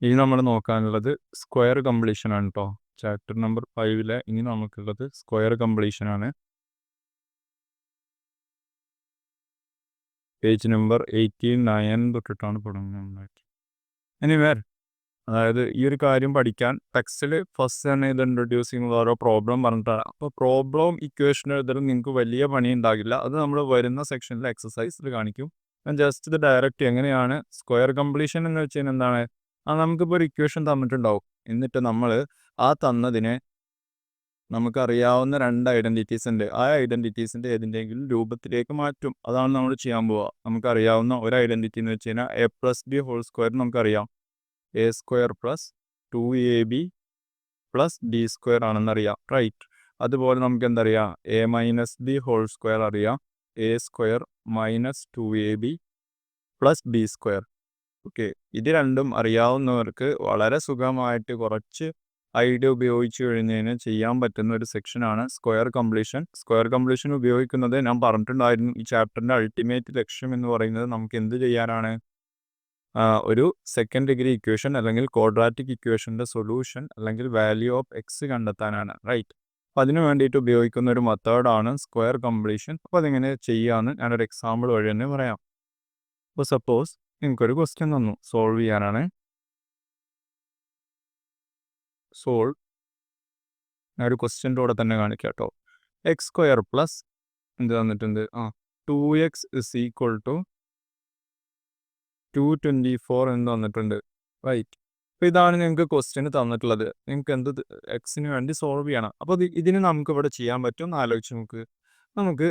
ഇനി നമ്മൾ നോക്കാനുള്ളത് square completion ആണ് കേട്ടോ. ചാപ്റ്റർ നമ്പർ 5 ഇനി നമുക്കുള്ളത് സ്ക്വയർ കംപ്ലീഷൻ ആണ്. പേജ് നമ്പർ 89 തൊട്ടിട്ടാണ് തുടങ്ങുന്നത്. എനിവേ, അതായത് ഈ ഒരു കാര്യം പഠിക്കാൻ ടെക്സ്റ്റിൽ ഫസ്റ്റ് തന്നെ ഇത് ഇൻട്രൊഡ്യൂസിങ് ഓരോ പ്രോബ്ലം പറഞ്ഞിട്ടാണ്. അപ്പോൾ പ്രോബ്ലം ഇക്വേഷൻ എഴുതലും നിങ്ങൾക്ക് വലിയ പണി ഉണ്ടാകില്ല. അത് നമ്മൾ വരുന്ന സെക്ഷനിൽ എക്സസൈസിൽ കാണിക്കും. ഞാൻ ജസ്റ്റ് ഇത് ഡയറക്റ്റ് എങ്ങനെയാണ് സ്ക്വയർ കംപ്ലീഷൻ എന്ന് വെച്ച് കഴിഞ്ഞാൽ എന്താണ്, നമുക്കിപ്പോൾ ഒരു ഇക്വേഷൻ തന്നിട്ടുണ്ടാവും. എന്നിട്ട് നമ്മൾ ആ തന്നതിനെ നമുക്കറിയാവുന്ന 2 ഐഡൻറ്റിറ്റീസ് ഉണ്ട്. ആ ഐഡൻറ്റിറ്റീസിൻ്റെ ഏതിൻ്റെയെങ്കിലും രൂപത്തിലേക്ക് മാറ്റും. അതാണ് നമ്മൾ ചെയ്യാൻ പോവുക. നമുക്കറിയാവുന്ന ഒരു ഐഡൻറ്റിറ്റി എന്ന് വെച്ച് കഴിഞ്ഞാൽ a plus b whole square നമുക്കറിയാം. A square plus 2ab plus b square ആണെന്നറിയാം, റൈറ്റ്. അതുപോലെ നമുക്ക് എന്തറിയാം, a minus b whole square അറിയാം. A square minus 2ab plus b square. Okay, ഇത് രണ്ടും അറിയാവുന്നവർക്ക് വളരെ സുഖമായിട്ട് കുറച്ച് ഐഡിയ ഉപയോഗിച്ച് കഴിഞ്ഞതിന് ചെയ്യാൻ പറ്റുന്ന ഒരു സെക്ഷനാണ് സ്ക്വയർ കംപ്ലീഷൻ. സ്ക്വയർ കംപ്ലീഷൻ ഉപയോഗിക്കുന്നത് ഞാൻ പറഞ്ഞിട്ടുണ്ടായിരുന്നു. ഈ ചാപ്റ്ററിൻ്റെ അൾട്ടിമേറ്റ് ലക്ഷ്യം എന്ന് പറയുന്നത് നമുക്ക് എന്ത് ചെയ്യാനാണ്, ഒരു സെക്കൻഡ് ഡിഗ്രി ഇക്വേഷൻ അല്ലെങ്കിൽ ക്വാഡ്രാറ്റിക് ഇക്വേഷൻ്റെ സൊല്യൂഷൻ അല്ലെങ്കിൽ വാല്യൂ ഓഫ് എക്സ് കണ്ടെത്താനാണ്, റൈറ്റ്. അപ്പോൾ അതിന് വേണ്ടിയിട്ട് ഉപയോഗിക്കുന്ന ഒരു മെത്തേഡാണ് സ്ക്വയർ കംപ്ലീഷൻ. അപ്പോൾ അതെങ്ങനെ ചെയ്യാമെന്ന് ഞാനൊരു എക്സാമ്പിൾ വഴി തന്നെ പറയാം. അപ്പോൾ സപ്പോസ് നിങ്ങൾക്കൊരു ക്വസ്റ്റ്യൻ തന്നു, സോൾവ് ചെയ്യാനാണ്. ഞാനൊരു ക്വസ്റ്റ്യൻ്റെ കൂടെ തന്നെ കാണിക്കാം കേട്ടോ. എക്സ് സ്ക്വയർ പ്ലസ് എന്ത് തന്നിട്ടുണ്ട്, 2x ഇസ് ഈക്വൽ ടു 224 എന്ന് തന്നിട്ടുണ്ട്, റൈറ്റ്. അപ്പോൾ ഇതാണ് നിങ്ങൾക്ക് ക്വസ്റ്റ്യൻ തന്നിട്ടുള്ളത്. നിങ്ങൾക്ക് എന്ത് എക്സിന് വേണ്ടി സോൾവ് ചെയ്യണം. അപ്പോൾ ഇതിന് നമുക്ക് ഇവിടെ ചെയ്യാൻ പറ്റും എന്ന് ആലോചിച്ച് നമുക്ക്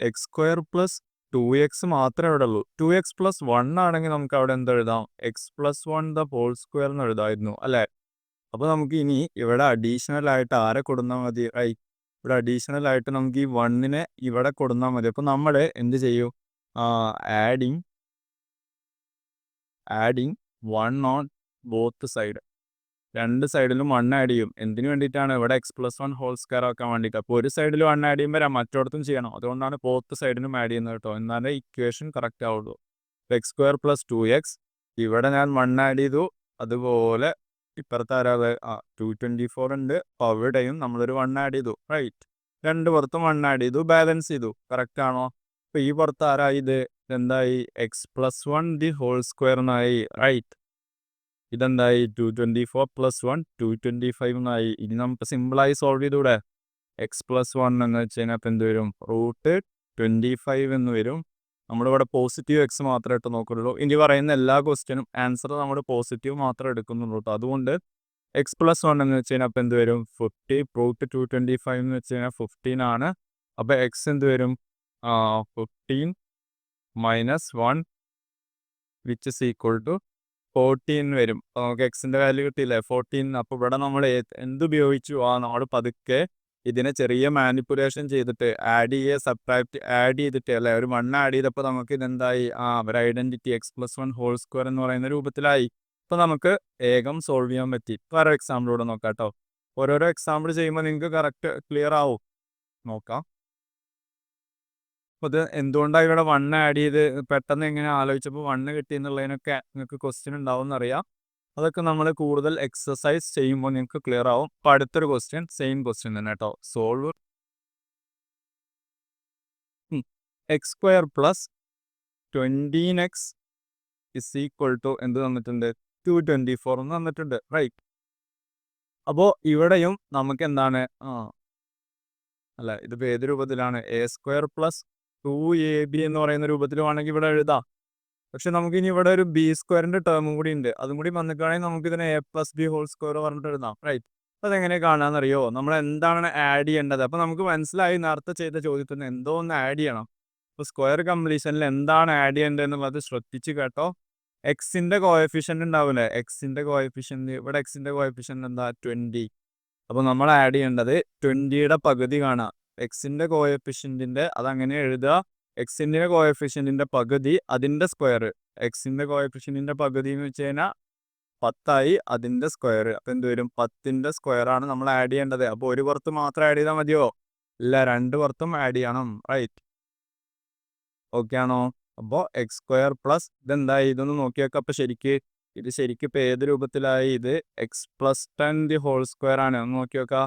എക്സ് സ്ക്വയർ പ്ലസ് 2x മാത്രമേ ഇവിടെ ഉള്ളൂ. 2x പ്ലസ് 1 ആണെങ്കിൽ നമുക്ക് അവിടെ എന്തെഴുതാം, x plus 1 the whole square എന്ന് എഴുതായിരുന്നു, അല്ലേ. അപ്പോൾ നമുക്ക് ഇനി ഇവിടെ അഡീഷണൽ ആയിട്ട് ആരെ കൊടുന്നാൽ മതി, റൈറ്റ്. ഇവിടെ അഡീഷണൽ ആയിട്ട് നമുക്ക് ഈ 1നെ ഇവിടെ കൊടുന്നാൽ മതി. അപ്പോൾ നമ്മൾ എന്ത് ചെയ്യും, ആഡിങ് 1 ഓൺ ബോത്ത് സൈഡ്. രണ്ട് സൈഡിലും 1 ആഡ് ചെയ്യും. എന്തിനു വേണ്ടിയിട്ടാണ്, ഇവിടെ എക്സ് പ്ലസ് 1 ഹോൾ സ്ക്വയർ ആക്കാൻ വേണ്ടിയിട്ട്. അപ്പോൾ ഒരു സൈഡിൽ 1 ആഡ് ചെയ്യുമ്പോൾ മറ്റോടത്തും ചെയ്യണം. അതുകൊണ്ടാണ് ബോത്ത് സൈഡിനും ആഡ് ചെയ്യുന്നത് കേട്ടോ. എന്നാലേ ഇക്വേഷൻ കറക്റ്റ് ആവുള്ളൂ. എക്സ് സ്ക്വയർ പ്ലസ് 2x, ഇവിടെ ഞാൻ 1 ആഡ് ചെയ്തു. അതുപോലെ ഇപ്പുറത്ത് ആരാതെ 224 ഉണ്ട്. അപ്പോൾ അവിടെയും നമ്മളൊരു 1 ആഡ് ചെയ്തു, റൈറ്റ്. രണ്ട് പുറത്തും 1 ആഡ് ചെയ്തു, ബാലൻസ് ചെയ്തു, കറക്റ്റ് ആണോ. അപ്പോൾ ഈ പുറത്ത് ആരായി, ഇത് എന്തായി, x plus 1 the whole square എന്നായി, റൈറ്റ്. ഇതെന്തായി, 224 പ്ലസ് 1 225 എന്നായി. ഇനി നമുക്ക് സിമ്പിളായി സോൾവ് ചെയ്തൂടെ. എക്സ് പ്ലസ് 1 എന്ന് വെച്ച് കഴിഞ്ഞാൽ എന്ത് വരും, √25 എന്ന് വരും. നമ്മളിവിടെ പോസിറ്റീവ് എക്സ് മാത്രമേ ഇട്ട് നോക്കുള്ളൂ. ഇനി പറയുന്ന എല്ലാ ക്വസ്റ്റ്യനും ആൻസർ നമ്മൾ പോസിറ്റീവ് മാത്രമേ എടുക്കുന്നുള്ളൂ കേട്ടോ. അതുകൊണ്ട് എക്സ് പ്ലസ് 1 എന്ന് വെച്ച് കഴിഞ്ഞാൽ എന്ത് വരും, 50 √225 എന്ന് വെച്ച് കഴിഞ്ഞാൽ 15 ആണ്. അപ്പോൾ എക്സ് എന്ത് വരും, 15 minus 1 which is equal to 14 വരും. അപ്പോൾ നമുക്ക് എക്സിൻ്റെ വാല്യൂ കിട്ടിയില്ലേ, 14. അപ്പോൾ ഇവിടെ നമ്മൾ എന്തുപയോഗിച്ചു, നമ്മൾ പതുക്കെ ഇതിനെ ചെറിയ മാനിപ്പുലേഷൻ ചെയ്തിട്ട് ആഡ് ചെയ്തിട്ട് അല്ലേ, ഒരു 1 ആഡ് ചെയ്തപ്പോൾ നമുക്ക് ഇതെന്തായി, ഒരു identity x plus 1 whole square എന്ന് പറയുന്ന രൂപത്തിലായി. അപ്പോൾ നമുക്ക് വേഗം സോൾവ് ചെയ്യാൻ പറ്റി. വേറെ എക്സാമ്പിളൂടെ നോക്കാം കേട്ടോ. ഓരോരോ എക്സാമ്പിൾ ചെയ്യുമ്പോൾ നിങ്ങൾക്ക് കറക്റ്റ് ക്ലിയർ ആവും. നോക്കാം. അപ്പോൾ ഇത് എന്തുകൊണ്ടാണ് ഇവിടെ 1 ആഡ് ചെയ്ത്, പെട്ടെന്ന് എങ്ങനെ ആലോചിച്ചപ്പോൾ 1 കിട്ടിയെന്നുള്ളതിനൊക്കെ നിങ്ങൾക്ക് ക്വസ്റ്റ്യൻ ഉണ്ടാവും എന്നറിയാം. അതൊക്കെ നമ്മൾ കൂടുതൽ എക്സസൈസ് ചെയ്യുമ്പോൾ നിങ്ങൾക്ക് ക്ലിയർ ആവും. അപ്പോൾ അടുത്തൊരു ക്വസ്റ്റ്യൻ, സെയിം ക്വസ്റ്റ്യൻ തന്നെ കേട്ടോ. Solve x square plus 20x is equal to എന്ത് തന്നിട്ടുണ്ട്, 224 എന്ന് തന്നിട്ടുണ്ട്, റൈറ്റ്. അപ്പോൾ ഇവിടെയും നമുക്ക് എന്താണ്, അല്ല ഇതിപ്പോൾ ഏത് രൂപത്തിലാണ്, എ സ്ക്വയർ പ്ലസ് 2ab എന്ന് പറയുന്ന രൂപത്തിൽ വേണമെങ്കിൽ ഇവിടെ എഴുതാം. പക്ഷെ നമുക്കിനി ഇവിടെ ഒരു ബി സ്ക്വയറിൻ്റെ ടേമും കൂടി ഉണ്ട്. അതും കൂടി വന്നിക്കുകയാണെങ്കിൽ നമുക്കിതിനെ a plus b whole square പറഞ്ഞിട്ട് എഴുതാം, റൈറ്റ്. അപ്പോൾ അതെങ്ങനെ കാണാമെന്നറിയോ, നമ്മൾ എന്താണ് ആഡ് ചെയ്യേണ്ടത്. അപ്പോൾ നമുക്ക് മനസ്സിലായി നേരത്തെ ചെയ്ത ചോദ്യത്തിന് എന്തോ ഒന്ന് ആഡ് ചെയ്യണം. അപ്പോൾ സ്ക്വയർ കംപ്ലീഷനിൽ എന്താണ് ആഡ് ചെയ്യേണ്ടതെന്നുള്ളത് ശ്രദ്ധിച്ച് കേട്ടോ. എക്സിൻ്റെ കോഎഫിഷ്യൻ്റ് ഉണ്ടാവില്ലേ, എക്സിൻ്റെ കോഎഫിഷ്യൻ്റ്, ഇവിടെ എക്സിൻ്റെ കോഎഫിഷ്യൻ്റ് എന്താ, 20. അപ്പോൾ നമ്മൾ ആഡ് ചെയ്യേണ്ടത് 20യുടെ പകുതി കാണാം. എക്സിൻ്റെ കോഎഫിഷ്യൻറ്റിൻ്റെ അതങ്ങനെ എഴുതുക, എക്സിൻ്റെ കോഎഫിഷ്യൻറ്റിൻ്റെ പകുതി അതിൻ്റെ സ്ക്വയർ. എക്സിൻ്റെ കോഎഫിഷ്യൻറ്റിൻ്റെ പകുതി എന്ന് വെച്ച് കഴിഞ്ഞാൽ 10 അതിൻ്റെ സ്ക്വയർ. അപ്പോൾ എന്ത് വരും, 10ൻ്റെ സ്ക്വയറാണ് നമ്മൾ ആഡ് ചെയ്യേണ്ടത്. അപ്പോൾ ഒരു പുറത്ത് മാത്രം ആഡ് ചെയ്താൽ മതിയോ, ഇല്ല, രണ്ട് പുറത്തും ആഡ് ചെയ്യണം, റൈറ്റ്. ഓക്കെ ആണോ. അപ്പോൾ എക്സ് സ്ക്വയർ പ്ലസ് ഇതെന്തായി, ഇതൊന്ന് നോക്കി വെക്കാം. അപ്പോൾ ശരിക്ക് ഇത് ശരിക്കും ഇപ്പോൾ ഏത് രൂപത്തിലായി? ഇത് x plus 10 the whole square ആണ്. ഒന്ന് നോക്കി നോക്കുക.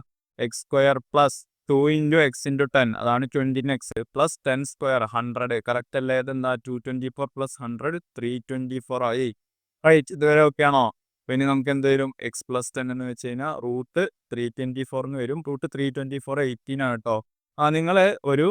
X square plus 2 into x into 10 അതാണ് 20x പ്ലസ് 10 സ്ക്വയർ 100. കറക്റ്റ് അല്ലേ? ഇതെന്താ 224 പ്ലസ് 100 324 ആയി. റൈറ്റ്, ഇതുവരെ ഓക്കെ ആണോ? അപ്പോൾ ഇനി നമുക്ക് എന്ത് വരും? എക്സ് പ്ലസ് 10 എന്ന് വെച്ച് കഴിഞ്ഞാൽ റൂട്ട് 324 എന്ന് വരും. റൂട്ട് 324 18 ആണ് കേട്ടോ. നിങ്ങൾ ഒരു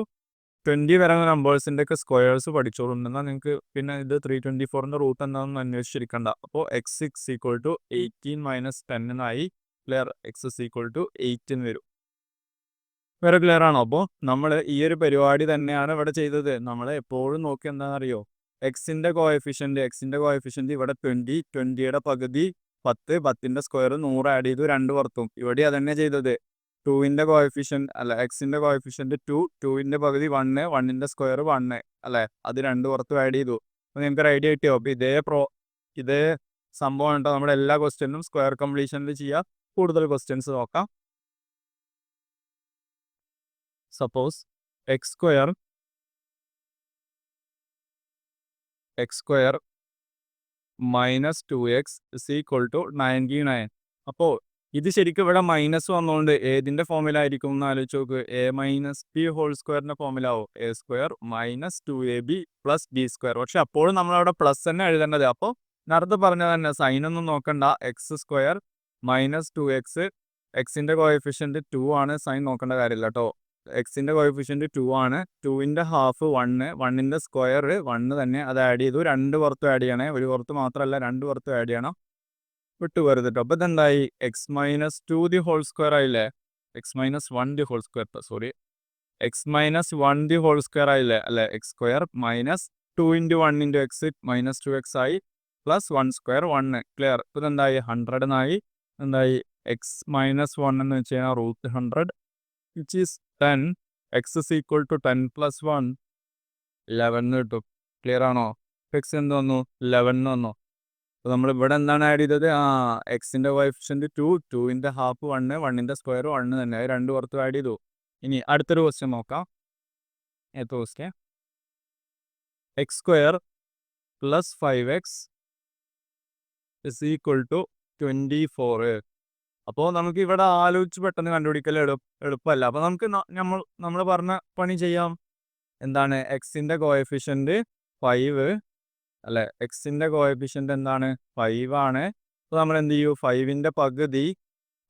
20 വരുന്ന നമ്പേഴ്സിൻ്റെ ഒക്കെ സ്ക്വയേഴ്സ് പഠിച്ചോളൂ. എന്നാൽ നിങ്ങൾക്ക് പിന്നെ ഇത് 324ൻ്റെ റൂട്ട് എന്താണെന്ന് അന്വേഷിച്ചിരിക്കണ്ട. അപ്പോൾ x is equal to 18 minus 10 എന്നായി. Clear? X is equal to 8 എന്ന് വരും. വേറെ ക്ലിയർ ആണോ? അപ്പോൾ നമ്മൾ ഈ ഒരു പരിപാടി തന്നെയാണ് ഇവിടെ ചെയ്തത്. നമ്മൾ എപ്പോഴും നോക്കി എന്താണെന്നറിയോ? എക്സിൻ്റെ കോഎഫിഷ്യൻ്റ് ഇവിടെ 20, 20യുടെ പകുതി 10, 10ൻ്റെ സ്ക്വയർ 100 ആഡ് ചെയ്തു, 2 പുറത്തും. ഇവിടെ അതന്നെ ചെയ്തത്. 2ൻ്റെ കോഎഫിഷ്യൻ്റ് അല്ല, എക്സിൻ്റെ കോഎഫിഷ്യൻ്റ് 2, 2ൻ്റെ പകുതി 1, 1ൻ്റെ സ്ക്വയർ 1 അല്ലേ, അത് 2 പുറത്തും ആഡ് ചെയ്തു. അപ്പോൾ നിങ്ങൾക്ക് ഒരു ഐഡിയ കിട്ടിയോ? അപ്പോൾ ഇതേ സംഭവം കേട്ടോ നമ്മുടെ എല്ലാ ക്വസ്റ്റ്യനും സ്ക്വയർ കംപ്ലീഷനിൽ ചെയ്യുക. കൂടുതൽ ക്വസ്റ്റ്യൻസ് നോക്കാം. Suppose x square minus 2x is equal to 99. അപ്പോൾ ഇത് ശരിക്കും ഇവിടെ മൈനസ് വന്നുകൊണ്ട് ഏതിൻ്റെ ഫോമിലായിരിക്കും എന്ന് ആലോചിച്ച് നോക്ക്. എ മൈനസ് ബി ഹോൾ സ്ക്വയറിൻ്റെ ഫോമിലാവും. A square minus 2ab plus b square. പക്ഷെ അപ്പോഴും നമ്മളവിടെ പ്ലസ് തന്നെ എഴുതേണ്ടത്. അപ്പോൾ നേരത്തെ പറഞ്ഞത് തന്നെ, സൈനൊന്നും നോക്കണ്ട. എക്സ് സ്ക്വയർ മൈനസ് 2x, എക്സിൻ്റെ കോഎഫിഷ്യൻ്റ് 2 ആണ്. സൈൻ നോക്കേണ്ട കാര്യമില്ല കേട്ടോ. എക്സിൻ്റെ കോഎഫിഷ്യൻ്റ് 2 ആണ്. 2ൻ്റെ ഹാഫ് 1, 1ൻ്റെ സ്ക്വയർ 1 തന്നെ, അത് ആഡ് ചെയ്തു. 2 പുറത്തും ആഡ് ചെയ്യണേ. ഒരു പുറത്ത് മാത്രമല്ല, 2 പുറത്തും ആഡ് ചെയ്യണം. വിട്ടു വരുത്തിട്ടോ. അപ്പോൾ ഇതെന്തായി? X minus 2 the whole square ആയില്ലേ? X minus 1 the whole square, sorry, x minus 1 the whole square ആയില്ലേ? അല്ലേ, x square minus 2 into 1 into x minus 2x ആയി, പ്ലസ് 1 സ്ക്വയർ 1. ക്ലിയർ? ഇപ്പോൾ ഇതെന്തായി? 100 എന്നായി. എന്തായി? എക്സ് മൈനസ് 1 എന്ന് വെച്ച് കഴിഞ്ഞാൽ root 100 which is 10. X is equal to 10 plus 1 11 കിട്ടും. ക്ലിയർ ആണോ? എക്സ് എന്ത് വന്നു? 11 വന്നു. അപ്പോൾ നമ്മൾ ഇവിടെ എന്താണ് ആഡ് ചെയ്തത്? എക്സിൻ്റെ കോഎഫിഷ്യൻ്റ് 2, 2ൻ്റെ ഹാഫ് 1, 1ൻ്റെ സ്ക്വയർ 1 തന്നെ, അത് 2 പുറത്തും ആഡ് ചെയ്തു. ഇനി അടുത്തൊരു ക്വസ്റ്റ്യൻ നോക്കാം. ഏത് question? X square plus 5x is equal to 24. അപ്പോൾ നമുക്ക് ഇവിടെ ആലോചിച്ച് പെട്ടെന്ന് കണ്ടുപിടിക്കൽ എളുപ്പമല്ല. അപ്പോൾ നമുക്ക് നമ്മൾ പറഞ്ഞ പണി ചെയ്യാം. എന്താണ്? എക്സിൻ്റെ കോഎഫിഷ്യൻ്റ് 5 അല്ലേ, എക്സിൻ്റെ കോഎഫിഷ്യൻ്റ് എന്താണ്? 5 ആണ്. അപ്പോൾ നമ്മൾ എന്ത് ചെയ്യും? 5ൻ്റെ പകുതി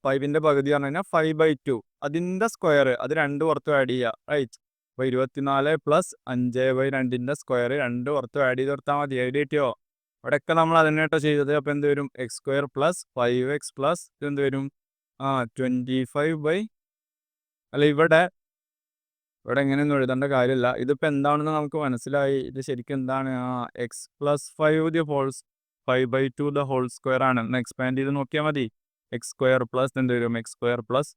പറഞ്ഞു കഴിഞ്ഞാൽ 5/2, അതിൻ്റെ സ്ക്വയർ, അത് 2 പുറത്തും ആഡ് ചെയ്യുക. റൈറ്റ്? അപ്പോൾ 24 പ്ലസ് 5/2ൻ്റെ സ്ക്വയർ 2 പുറത്തും ആഡ് ചെയ്ത് കൊടുത്താൽ മതി. ഐഡിയ കിട്ടിയോ? ഇവിടെയൊക്കെ നമ്മൾ അതിനെ കേട്ടോ ചെയ്തത്. അപ്പോൾ എന്ത് വരും? X square plus 5x plus എന്ത് വരും? 25 അല്ല, ഇവിടെ എങ്ങനെയൊന്നും എഴുതേണ്ട കാര്യമില്ല. ഇതിപ്പോൾ എന്താണെന്ന് നമുക്ക് മനസ്സിലായി. ഇത് ശരിക്കും എന്താണ്? X plus 5/2 the whole square ആണ്. ഒന്ന് എക്സ്പാൻഡ് ചെയ്ത് നോക്കിയാൽ മതി. എക്സ് സ്ക്വയർ പ്ലസ് എന്ത് വരും? എക്സ് സ്ക്വയർ പ്ലസ്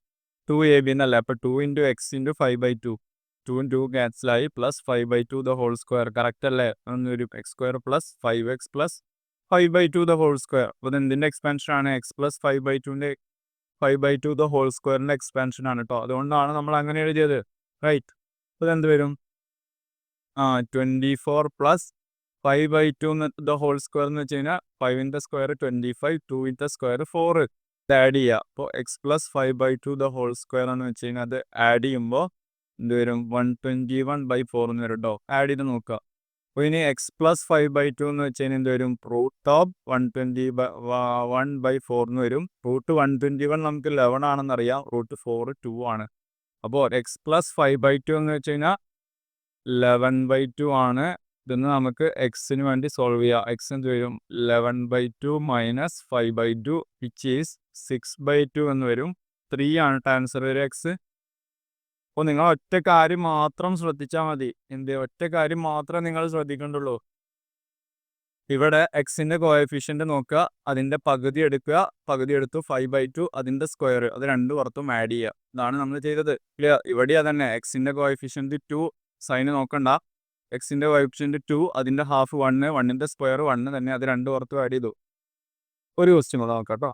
2ab എന്നല്ല, അപ്പോൾ 2 ഇൻറ്റു എക്സ് ഇൻറ്റു 5/2, 2 2 ക്യാൻസലായി, plus 5/2 the whole square. Correct അല്ലേ? എന്ന് വരും. X square plus 5x plus 5/2 the whole square. അപ്പോൾ ഇത് എന്തിൻ്റെ എക്സ്പാൻഷൻ ആണ്? എക്സ് പ്ലസ് 5/2 ദ ഹോൾ സ്ക്വയറിൻ്റെ എക്സ്പാൻഷൻ ആണ് കേട്ടോ. അതുകൊണ്ടാണ് നമ്മൾ അങ്ങനെ എഴുതിയത്. റൈറ്റ്? അപ്പോൾ ഇതെന്ത് വരും? 24 പ്ലസ് 5/2 ദ ഹോൾ സ്ക്വയർ എന്ന് വെച്ച് കഴിഞ്ഞാൽ 5ൻ്റെ സ്ക്വയർ 25, 2ൻ്റെ സ്ക്വയർ 4. ഇത് ആഡ് ചെയ്യുക. അപ്പോൾ x plus 5/2 the whole square എന്ന് വെച്ച് കഴിഞ്ഞാൽ അത് ആഡ് ചെയ്യുമ്പോൾ എന്ത് വരും? 121/4 എന്ന് വരും കേട്ടോ. ആഡ് ചെയ്ത് നോക്കുക. അപ്പോൾ ഇനി എക്സ് പ്ലസ് 5/2 എന്ന് വെച്ച് കഴിഞ്ഞാൽ എന്ത് വരും? റൂട്ട് ഓഫ് 121/4 എന്ന് വരും. റൂട്ട് 121 നമുക്ക് 11 ആണെന്നറിയാം. റൂട്ട് 4 2 ആണ്. അപ്പോൾ എക്സ് പ്ലസ് 5/2 എന്ന് വെച്ച് കഴിഞ്ഞാൽ 11/2 ആണ്. ഇതെന്ന് നമുക്ക് എക്സിന് വേണ്ടി സോൾവ് ചെയ്യാം. എക്സ് എന്ത് വരും? 11/2 മൈനസ് 5/2 വിച്ച് ഈസ് 6/2 എന്ന് വരും. 3 ആണ് ആൻസർ വരും എക്സ്. അപ്പോൾ നിങ്ങൾ ഒറ്റ കാര്യം മാത്രം ശ്രദ്ധിച്ചാൽ മതി. ഒറ്റ കാര്യം മാത്രമേ നിങ്ങൾ ശ്രദ്ധിക്കേണ്ടുള്ളൂ. ഇവിടെ എക്സിൻ്റെ കോഎഫിഷ്യൻ്റ് നോക്കുക, അതിൻ്റെ പകുതി എടുക്കുക, പകുതി എടുത്തു 5/2, അതിൻ്റെ സ്ക്വയർ, അത് 2 പുറത്തും ആഡ് ചെയ്യുക. ഇതാണ് നമ്മൾ ചെയ്തത്. ക്ലിയർ? ഇവിടെ അതന്നെ. എക്സിൻ്റെ കോഎഫിഷ്യൻ്റ് 2, സൈന് നോക്കണ്ട. എക്സിൻ്റെ കോഎഫിഷ്യൻ്റ് 2, അതിൻ്റെ ഹാഫ് 1, 1ൻ്റെ സ്ക്വയർ 1 തന്നെ, അത് 2 പുറത്തും ആഡ് ചെയ്തു. ഒരു ക്വസ്റ്റ്യൻ കൂടെ നോക്കാം കേട്ടോ.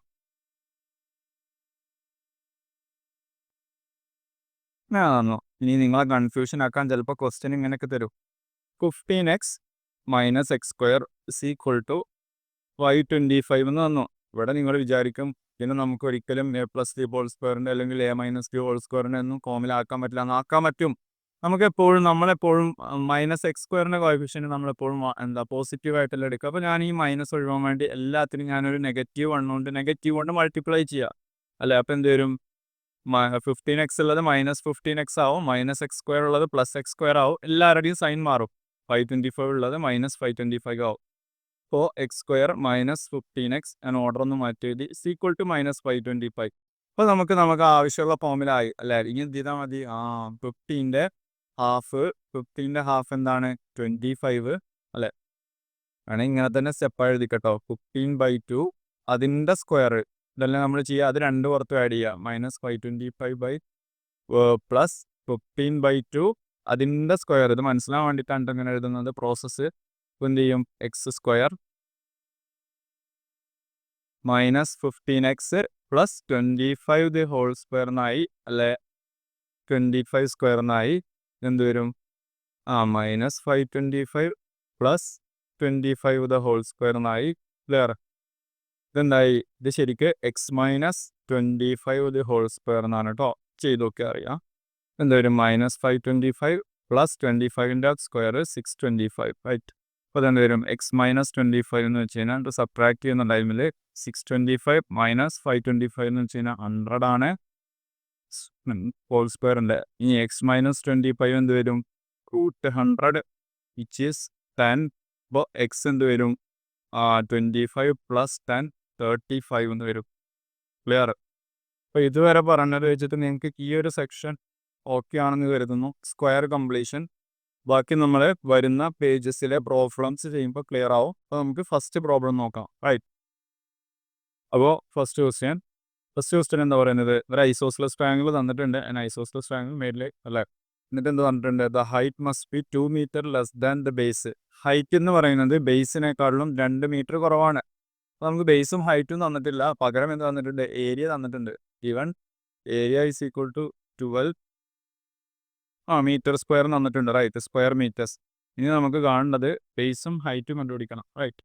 ഇനി നിങ്ങളെ കൺഫ്യൂഷൻ ആക്കാൻ ചിലപ്പോൾ ക്വസ്റ്റ്യൻ ഇങ്ങനെയൊക്കെ തരും. 15x minus x square is equal to y25 എന്ന് വന്നു. ഇവിടെ നിങ്ങൾ വിചാരിക്കും പിന്നെ നമുക്ക് ഒരിക്കലും a+b² അല്ലെങ്കിൽ a-b² ഒന്നും ഫോമിലാക്കാൻ പറ്റില്ല. ആക്കാൻ പറ്റും. നമ്മളെപ്പോഴും -x² കോഎഫിഷ്യന്റ് നമ്മളെപ്പോഴും പോസിറ്റീവായിട്ടല്ല എടുക്കുക. അപ്പോൾ ഞാൻ ഈ മൈനസ് ഒഴിവാൻ വേണ്ടി എല്ലാത്തിനും ഞാനൊരു നെഗറ്റീവ് കൊണ്ട് മൾട്ടിപ്ലൈ ചെയ്യുക അല്ലേ. അപ്പോൾ എന്ത് വരും? 15x ഉള്ളത് -15x ആവും, -x² ഉള്ളത് +x² ആവും. എല്ലാവരുടെയും സൈൻ മാറും. 525 ഉള്ളത് -525 ആവും. അപ്പോൾ x² -15x ഞാൻ ഓർഡർ ഒന്ന് മാറ്റി എഴുതി = -525. അപ്പോൾ നമുക്ക് ആവശ്യമുള്ള ഫോമിലായി അല്ലേ. ഇനി എന്ത് ചെയ്താൽ മതി? 15ൻ്റെ ഹാഫ് എന്താണ്? 25 അല്ലേ. വേണമെങ്കിൽ ഇങ്ങനെ തന്നെ സ്റ്റെപ്പായി എഴുതിക്കട്ടോ. 15/2 അതിൻ്റെ സ്ക്വയർ ഇതെല്ലാം നമ്മൾ ചെയ്യുക. അത് രണ്ട് പുറത്തും ആഡ് ചെയ്യുക. -525 പ്ലസ് 15/2 അതിൻ്റെ സ്ക്വയർ. ഇത് മനസ്സിലാൻ വേണ്ടിയിട്ടാണ് ഇങ്ങനെ എഴുതുന്നത്. പ്രോസസ്സ് എന്ത് ചെയ്യും? x² -15x പ്ലസ് 25² എന്നായി അല്ലേ. 25² എന്നായി. എന്ത് വരും? -525 പ്ലസ് 25² എന്നായി. ക്ലിയർ? ഇതെന്തായി? ഇത് ശരിക്ക് x -25² എന്നാണ് കേട്ടോ. ചെയ്ത് നോക്കിയാൽ അറിയാം. എന്ത് വരും? -525 പ്ലസ് 25ൻ്റെ സ്ക്വയർ 625 റൈറ്റ്. അപ്പോൾ അതെന്ത് വരും? x -25 എന്ന് വെച്ച് കഴിഞ്ഞാൽ സബ്ട്രാക്ട് ചെയ്യുന്ന ടൈമിൽ 625 -525 എന്ന് വെച്ച് കഴിഞ്ഞാൽ 100 ആണ് ഹോൾ². ഇനി x -25 എന്ത് വരും? √100 വിച്ച് ഈസ് 10. അപ്പോൾ x എന്ത് വരും? 25 പ്ലസ് 10 35 എന്ന് വരും. ക്ലിയർ? അപ്പോൾ ഇതുവരെ പറഞ്ഞത് വെച്ചിട്ട് നിങ്ങൾക്ക് ഈ ഒരു സെക്ഷൻ ഓക്കെ ആണെന്ന് കരുതുന്നു. സ്ക്വയർ കംപ്ലീഷൻ ബാക്കി നമ്മൾ വരുന്ന പേജസിലെ പ്രോബ്ലംസ് ചെയ്യുമ്പോൾ ക്ലിയർ ആവും. അപ്പോൾ നമുക്ക് ഫസ്റ്റ് പ്രോബ്ലം നോക്കാം. റൈറ്റ്. അപ്പോൾ ഫസ്റ്റ് ക്വസ്റ്റ്യൻ എന്താ പറയുന്നത്? ഒരു ഐസോസ്ലസ് ട്രയാങ്കിൾ തന്നിട്ടുണ്ട്. ഐസോസ്ലസ് ട്രയാങ്കിൾ മേഡിൽ അല്ലേ. എന്നിട്ട് എന്ത് പറഞ്ഞിട്ടുണ്ട്? The height must be 2 metre less than the base. Height എന്ന് പറയുന്നത് ബേസിനേക്കാളും 2 മീറ്റർ കുറവാണ്. അപ്പോൾ നമുക്ക് ബേസും ഹൈറ്റും തന്നിട്ടില്ല. പകരം എന്ത് തന്നിട്ടുണ്ട്? ഏരിയ തന്നിട്ടുണ്ട്. Given area is equal to 12 metre തന്നിട്ടുണ്ട്. റൈറ്റ്. Square metres. ഇനി നമുക്ക് കാണേണ്ടത് ബേസും ഹൈറ്റും കണ്ടുപിടിക്കണം. റൈറ്റ്.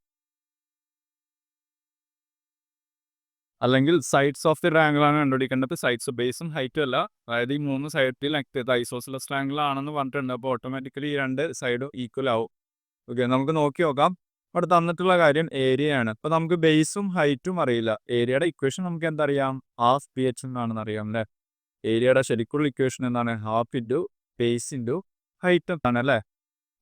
അല്ലെങ്കിൽ സൈഡ്സ് ഓഫ് ദി ട്രയാങ്കിൾ ആണ് കണ്ടുപിടിക്കേണ്ടത്. ബേസും ഹൈറ്റും അല്ല. അതായത് ഈ 3 സൈഡിൽ ഐസോസ്ലസ് ട്രയാങ്കിൾ ആണെന്ന് പറഞ്ഞിട്ടുണ്ട്. അപ്പോൾ ഓട്ടോമാറ്റിക്കലി ഈ 2 സൈഡും ഈക്വൽ ആവും. ഓക്കെ, നമുക്ക് നോക്കി നോക്കാം. അവിടെ തന്നിട്ടുള്ള കാര്യം ഏരിയയാണ്. അപ്പോൾ നമുക്ക് ബേസും ഹൈറ്റും അറിയില്ല. ഏരിയയുടെ ഇക്വേഷൻ നമുക്ക് എന്തറിയാം? ½ PH എന്നാണെന്ന് അറിയാം അല്ലേ. ഏരിയയുടെ ശരിക്കുള്ള ഇക്വേഷൻ എന്താണ്? ½ ഇൻറ്റു ബേസ് ഇൻറ്റു ഹൈറ്റ് എന്നാണ് അല്ലേ.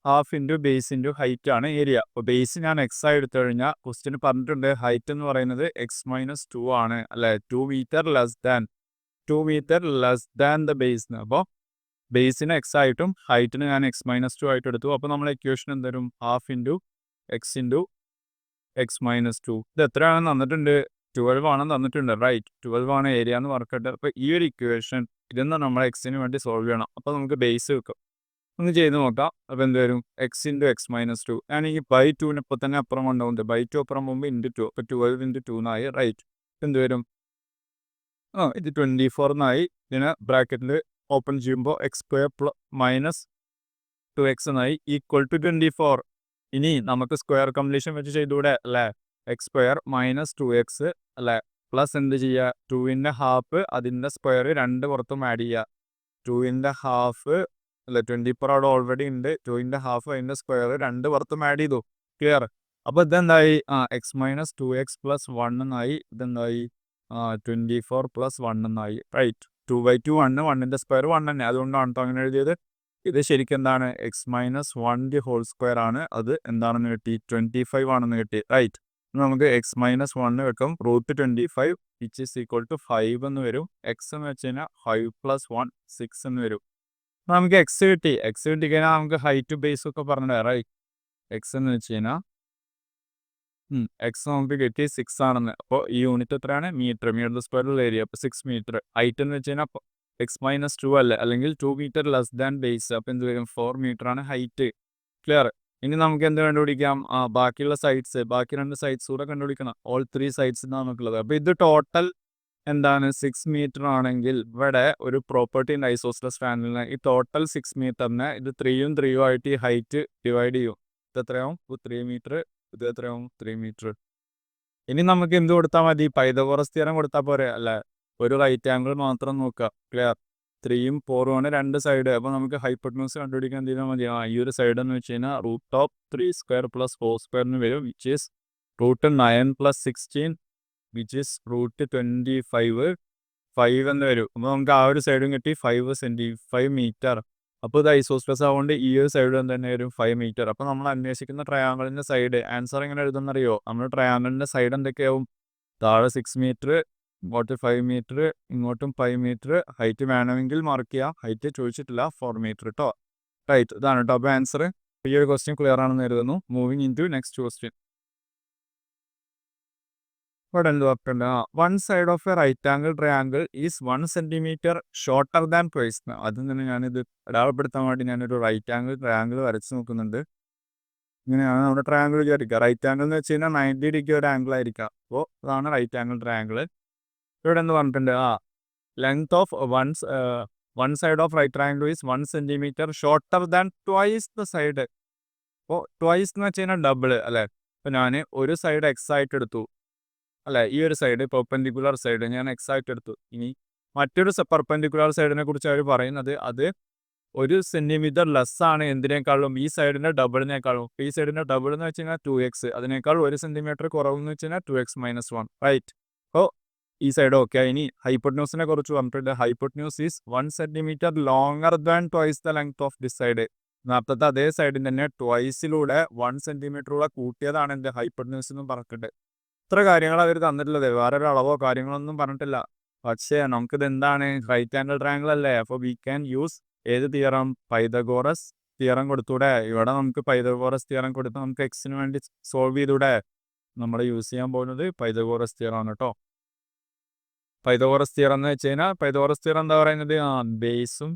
½ ഇൻറ്റു ബേസ് ഇൻറ്റു ഹൈറ്റ് ആണ് ഏരിയ. അപ്പോൾ ബേസ് ഞാൻ x ആയി എടുത്തു കഴിഞ്ഞാൽ ക്വസ്റ്റ്യൻ പറഞ്ഞിട്ടുണ്ട് ഹൈറ്റ് എന്ന് പറയുന്നത് x - 2 ആണ് അല്ലേ. 2 metre less than the base. അപ്പോൾ ബേസിന് x ആയിട്ടും ഹൈറ്റിന് ഞാൻ x - 2 ആയിട്ട് എടുത്തു. അപ്പോൾ നമ്മളെ ഇക്വേഷൻ എന്തരും? ½ ഇൻറ്റു x ഇൻറ്റു x - 2. ഇത് എത്രയാണെന്ന് തന്നിട്ടുണ്ട്? 12 ആണെന്ന് തന്നിട്ടുണ്ട്. റൈറ്റ്. 12 ആണ് ഏരിയ എന്ന് പറഞ്ഞിട്ട്. അപ്പോൾ ഈ ഒരു ഇക്വേഷൻ ഇതെന്ന് നമ്മൾ എക്സിന് വേണ്ടി സോൾവ് ചെയ്യണം. അപ്പോൾ നമുക്ക് ബേസ് വെക്കാം. ഒന്ന് ചെയ്ത് നോക്കാം. അപ്പോൾ എന്ത് വരും? x into x - 2. ഞാൻ ഈ /2 ഇപ്പോൾ തന്നെ അപ്പുറം കൊണ്ടുപോകുന്നത്. /2 അപ്പുറം പോകുമ്പോൾ ഇൻറ്റു 2. അപ്പോൾ 12 ഇൻറ്റു 2 എന്നായി. റൈറ്റ്. എന്ത് വരും? ഇത് 24 എന്നായി. ഇതിനെ ബ്രാക്കറ്റിൽ ഓപ്പൺ ചെയ്യുമ്പോൾ x² - 2x എന്നായി ഈക്വൽ ടു 24. ഇനി നമുക്ക് സ്ക്വയർ കംപ്ലീഷൻ വെച്ച് ചെയ്തുകൂടെ അല്ലേ. x² - 2x അല്ലേ. പ്ലസ് എന്ത് ചെയ്യുക? 2ൻ്റെ ഹാഫ് അതിൻ്റെ സ്ക്വയർ 2 പുറത്തും ആഡ് ചെയ്യുക. 2ൻ്റെ ഹാഫ് അല്ല 24 അവിടെ ഓൾറെഡി ഉണ്ട്. 2ൻ്റെ ഹാഫ് അതിൻ്റെ സ്ക്വയർ 2 പുറത്തും ആഡ് ചെയ്തു. ക്ലിയർ? അപ്പോൾ ഇതെന്തായി? x - 2x + 1 എന്നായി. ഇതെന്തായി? 24 + 1 എന്നായി. റൈറ്റ്. 2/2 1ൻ്റെ സ്ക്വയർ 1 തന്നെ. അതുകൊണ്ടാണ് കേട്ടോ അങ്ങനെ എഴുതിയത്. ഇത് ശരിക്കും എന്താണ്? x - 1 ഹോൾ² ആണ്. അത് എന്താണെന്ന് കിട്ടി? 25 ആണെന്ന് കിട്ടി. റൈറ്റ്. നമുക്ക് x - 1 വെക്കും. √25 വിച്ച് ഈസ് ഈക്വൽ ടു 5 എന്ന് വരും. x എന്ന് വെച്ച് കഴിഞ്ഞാൽ 5 + 1 6 എന്ന് വരും. നമുക്ക് x കിട്ടി. കിട്ടിക്കഴിഞ്ഞാൽ നമുക്ക് ഹൈറ്റ് ബേസ് ഒക്കെ പറഞ്ഞു റൈറ്റ്. x എന്ന് വെച്ച് കഴിഞ്ഞാൽ x നമുക്ക് കിട്ടി 6 ആണെന്ന്. അപ്പോൾ ഈ യൂണിറ്റ് എത്രയാണ്? മീറ്റർ സ്ക്വയറിൽ ഏരിയ. അപ്പോൾ 6 മീറ്റർ. ഹൈറ്റ് എന്ന് വെച്ച് കഴിഞ്ഞാൽ x - 2 അല്ലേ. അല്ലെങ്കിൽ 2 മീറ്റർ ലെസ് ദാൻ ബേസ്. അപ്പോൾ എന്ത് വരും? 4 മീറ്റർ ആണ് ഹൈറ്റ്. ക്ലിയർ? ഇനി നമുക്ക് എന്ത് കണ്ടുപിടിക്കാം? ബാക്കിയുള്ള സൈഡ്സ്, ബാക്കി 2 സൈഡ്സ് കൂടെ കണ്ടുപിടിക്കണം. ഓൾ 3 സൈഡ്സ് എന്നാണ് നമുക്കുള്ളത്. അപ്പോൾ ഇത് ടോട്ടൽ എന്താണ്? 6 മീറ്റർ ആണെങ്കിൽ ഇവിടെ ഒരു പ്രോപ്പർട്ടി ഉണ്ട് ഐസോസ്ലസ് ട്രയാങ്കിളിന്. ഈ ടോട്ടൽ 6 മീറ്ററിനെ ഇത് 3ഉം 3ഉം ആയിട്ട് ഈ ഹൈറ്റ് ഡിവൈഡ് ചെയ്യും. ഇത് എത്രയാവും? 3 മീറ്റർ. ഇത് എത്രയാവും? 3 മീറ്റർ. ഇനി നമുക്ക് എന്ത് കൊടുത്താൽ മതി? പൈതഗോറസ് തിയറം കൊടുത്താൽ പോരെ അല്ലേ? ഒരു റൈറ്റ് ആംഗിൾ മാത്രം നോക്കുക. ക്ലിയർ? 3ഉം 4ഉം ആണ് രണ്ട് സൈഡ്. അപ്പോൾ നമുക്ക് ഹൈപ്പോട്ടന്യൂസ് കണ്ടുപിടിക്കാൻ എന്ത് ചെയ്താൽ മതി? ഈ ഒരു സൈഡ് എന്ന് വെച്ച് കഴിഞ്ഞാൽ √3² + 4² വരും, വിച്ച് ഈസ് √9 + 16 വിച്ച് ഈസ് √25 5 എന്ന് വരും. അപ്പോൾ നമുക്ക് ആ ഒരു സൈഡും കിട്ടി 5 മീറ്റർ. അപ്പോൾ ഇത് ഐസോസ്പെസ് ആവുകൊണ്ട് ഈ ഒരു സൈഡ് തന്നെ വരും 5 മീറ്റർ. അപ്പോൾ നമ്മൾ അന്വേഷിക്കുന്ന ട്രയാങ്കിളിൻ്റെ സൈഡ് ആൻസർ എങ്ങനെ എഴുതുന്നറിയോ? നമ്മൾ ട്രയാങ്കിളിൻ്റെ സൈഡ് എന്തൊക്കെയാവും? താഴെ 6 മീറ്റർ, ഇങ്ങോട്ട് 5 മീറ്റർ, ഇങ്ങോട്ടും 5 മീറ്റർ. ഹൈറ്റ് വേണമെങ്കിൽ മാർക്ക് ചെയ്യാം. ഹൈറ്റ് ചോദിച്ചിട്ടില്ല, 4 മീറ്റർ കേട്ടോ. റൈറ്റ്, ഇതാണ് കേട്ടോ. അപ്പോൾ ആൻസർ ഈ ഒരു ക്വസ്റ്റ്യൻ ക്ലിയർ ആണെന്ന് കരുതുന്നു. Moving in to next question. ഇവിടെ എന്ത് പറഞ്ഞിട്ടുണ്ട്? One side of a right angle triangle is 1 centimetre shorter than twice. അതിൽ നിന്ന് ഞാനിത് അടയാളപ്പെടുത്താൻ വേണ്ടി ഞാനൊരു റൈറ്റ് ആംഗിൾ ട്രയാങ്കിൾ വരച്ച് നോക്കുന്നുണ്ട്. ഇങ്ങനെയാണ് നമ്മുടെ ട്രയാങ്കിൾ വിചാരിക്കുക. റൈറ്റ് ആംഗിൾ എന്ന് വെച്ച് കഴിഞ്ഞാൽ 90 ഡിഗ്രി ഒരു ആംഗിൾ ആയിരിക്കാം. അപ്പോൾ അതാണ് റൈറ്റ് ആംഗിൾ ട്രയാങ്കിൾ. ഇവിടെ എന്ന് പറഞ്ഞിട്ടുണ്ട് length of one side of right triangle is 1 centimetre shorter than twice the side. അപ്പോൾ ട്വൈസ് എന്ന് വെച്ച് കഴിഞ്ഞാൽ ഡബിൾ അല്ലേ? അപ്പോൾ ഞാൻ ഒരു സൈഡ് എക്സ് ആയിട്ട് എടുത്തു അല്ലേ? ഈ ഒരു സൈഡ് പെർപെൻഡിക്കുലർ സൈഡ് ഞാൻ എക്സ് ആയിട്ട് എടുത്തു. ഇനി മറ്റൊരു പെർപെൻഡിക്കുലർ സൈഡിനെ കുറിച്ച് അവർ പറയുന്നത് അത് 1 സെന്റിമീറ്റർ ലെസ് ആണ് എന്തിനേക്കാളും? ഈ സൈഡിൻ്റെ ഡബിളിനേക്കാളും. ഈ സൈഡിൻ്റെ ഡബിൾ എന്ന് വെച്ച് കഴിഞ്ഞാൽ 2x, അതിനേക്കാൾ 1 സെന്റിമീറ്റർ കുറവെന്ന് വെച്ച് കഴിഞ്ഞാൽ 2x - 1. റൈറ്റ്? അപ്പോൾ ഈ സൈഡ് ഓക്കെ. ഇനി ഹൈപ്പോട്ടന്യൂസിനെ കുറിച്ച് പറഞ്ഞിട്ടുണ്ട്. Hypotenuse is 1 centimetre longer than twice the length of this side. നേരത്തെ അതേ സൈഡിൽ തന്നെ ട്വൈസിലൂടെ 1 സെന്റിമീറ്ററൂടെ കൂട്ടിയതാണ് എൻ്റെ ഹൈപ്പോട്ടന്യൂസ് എന്നും പറഞ്ഞിട്ടുണ്ട്. ഇത്ര കാര്യങ്ങൾ അവർ തന്നിട്ടുള്ളത്, വേറെ ഒരു അളവോ കാര്യങ്ങളൊന്നും പറഞ്ഞിട്ടില്ല. പക്ഷേ നമുക്കിത് എന്താണ്? റൈറ്റ് ആംഗിൾ ട്രയാങ്കിൾ അല്ലേ? അപ്പോൾ വി ക്യാൻ യൂസ് ഏത് തിയറം? പൈതഗോറസ് തിയറം കൊടുത്തൂടെ? ഇവിടെ നമുക്ക് പൈതഗോറസ് തിയറം കൊടുത്ത് നമുക്ക് എക്സിന് വേണ്ടി സോൾവ് ചെയ്തൂടെ? നമ്മൾ യൂസ് ചെയ്യാൻ പോകുന്നത് പൈതഗോറസ് തിയറം ആണ് കേട്ടോ. പൈതഗോറസ് തിയറം എന്ന് വെച്ച് കഴിഞ്ഞാൽ പൈതഗോറസ് തിയറം എന്താ പറയുന്നത്? ബേസും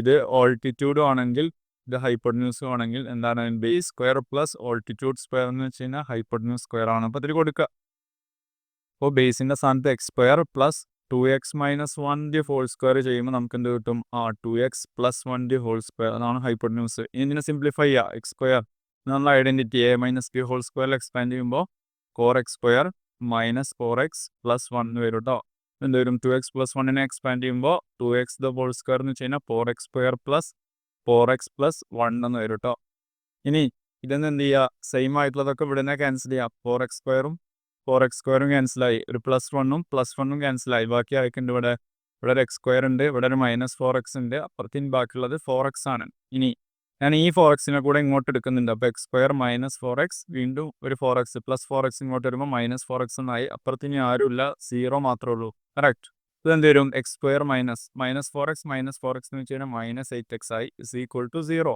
ഇത് ഓൾട്ടിറ്റ്യൂഡും ആണെങ്കിൽ ഇത് ഹൈപ്പോട്ടന്യൂസും ആണെങ്കിൽ എന്താണ്? Base square plus altitude square എന്ന് വെച്ച് കഴിഞ്ഞാൽ ഹൈപ്പോട്ടന്യൂസ് സ്ക്വയർ ആണ്. അപ്പോൾ ഇതിൽ കൊടുക്കുക. അപ്പോൾ ബേസിൻ്റെ സ്ഥാനത്ത് x² plus 2x - 1 whole square ചെയ്യുമ്പോൾ നമുക്ക് എന്ത് കിട്ടും? 2x + 1 whole square. അതാണ് ഹൈപ്പോട്ടന്യൂസ്. ഇതിനെ സിംപ്ലിഫൈ ചെയ്യുക. x² എന്നുള്ള ഐഡൻറ്റിറ്റി a - b ഹോൾ സ്ക്വയറിൽ എക്സ്പാൻഡ് ചെയ്യുമ്പോൾ 4x² - 4x + 1 വരും കേട്ടോ. എന്ത് വരും? 2x + 1നെ എക്സ്പാൻഡ് ചെയ്യുമ്പോൾ 2x ഹോൾ സ്ക്വയർ എന്ന് വെച്ച് കഴിഞ്ഞാൽ 4x² + 4x + 1 എന്ന് വരും കേട്ടോ. ഇനി ഇതെന്ന് എന്ത് ചെയ്യുക? സെയിം ആയിട്ടുള്ളതൊക്കെ ഇവിടെ നിന്ന് ക്യാൻസൽ ചെയ്യാം. 4x² 4x² ക്യാൻസലായി. ഒരു +1ഉം +1ഉം ക്യാൻസലായി. ബാക്കി ആയിട്ടുണ്ട് ഇവിടെ ഒരു x² ഉണ്ട്, ഇവിടെ ഒരു -4x ഉണ്ട്. അപ്പുറത്തിന് ബാക്കിയുള്ളത് 4x ആണ്. ഇനി ഞാൻ ഈ 4xനെ കൂടെ ഇങ്ങോട്ട് എടുക്കുന്നുണ്ട്. അപ്പോൾ x² - 4x, വീണ്ടും ഒരു 4x +4x ഇങ്ങോട്ട് വരുമ്പോൾ -4x എന്നായി. അപ്പുറത്തിന് ആരുമില്ല, 0 മാത്രമേ ഉള്ളൂ. കറക്റ്റ്? ഇതെന്ത് വരും? x² - -4x എന്ന് വെച്ച് കഴിഞ്ഞാൽ -8x ആയി =0.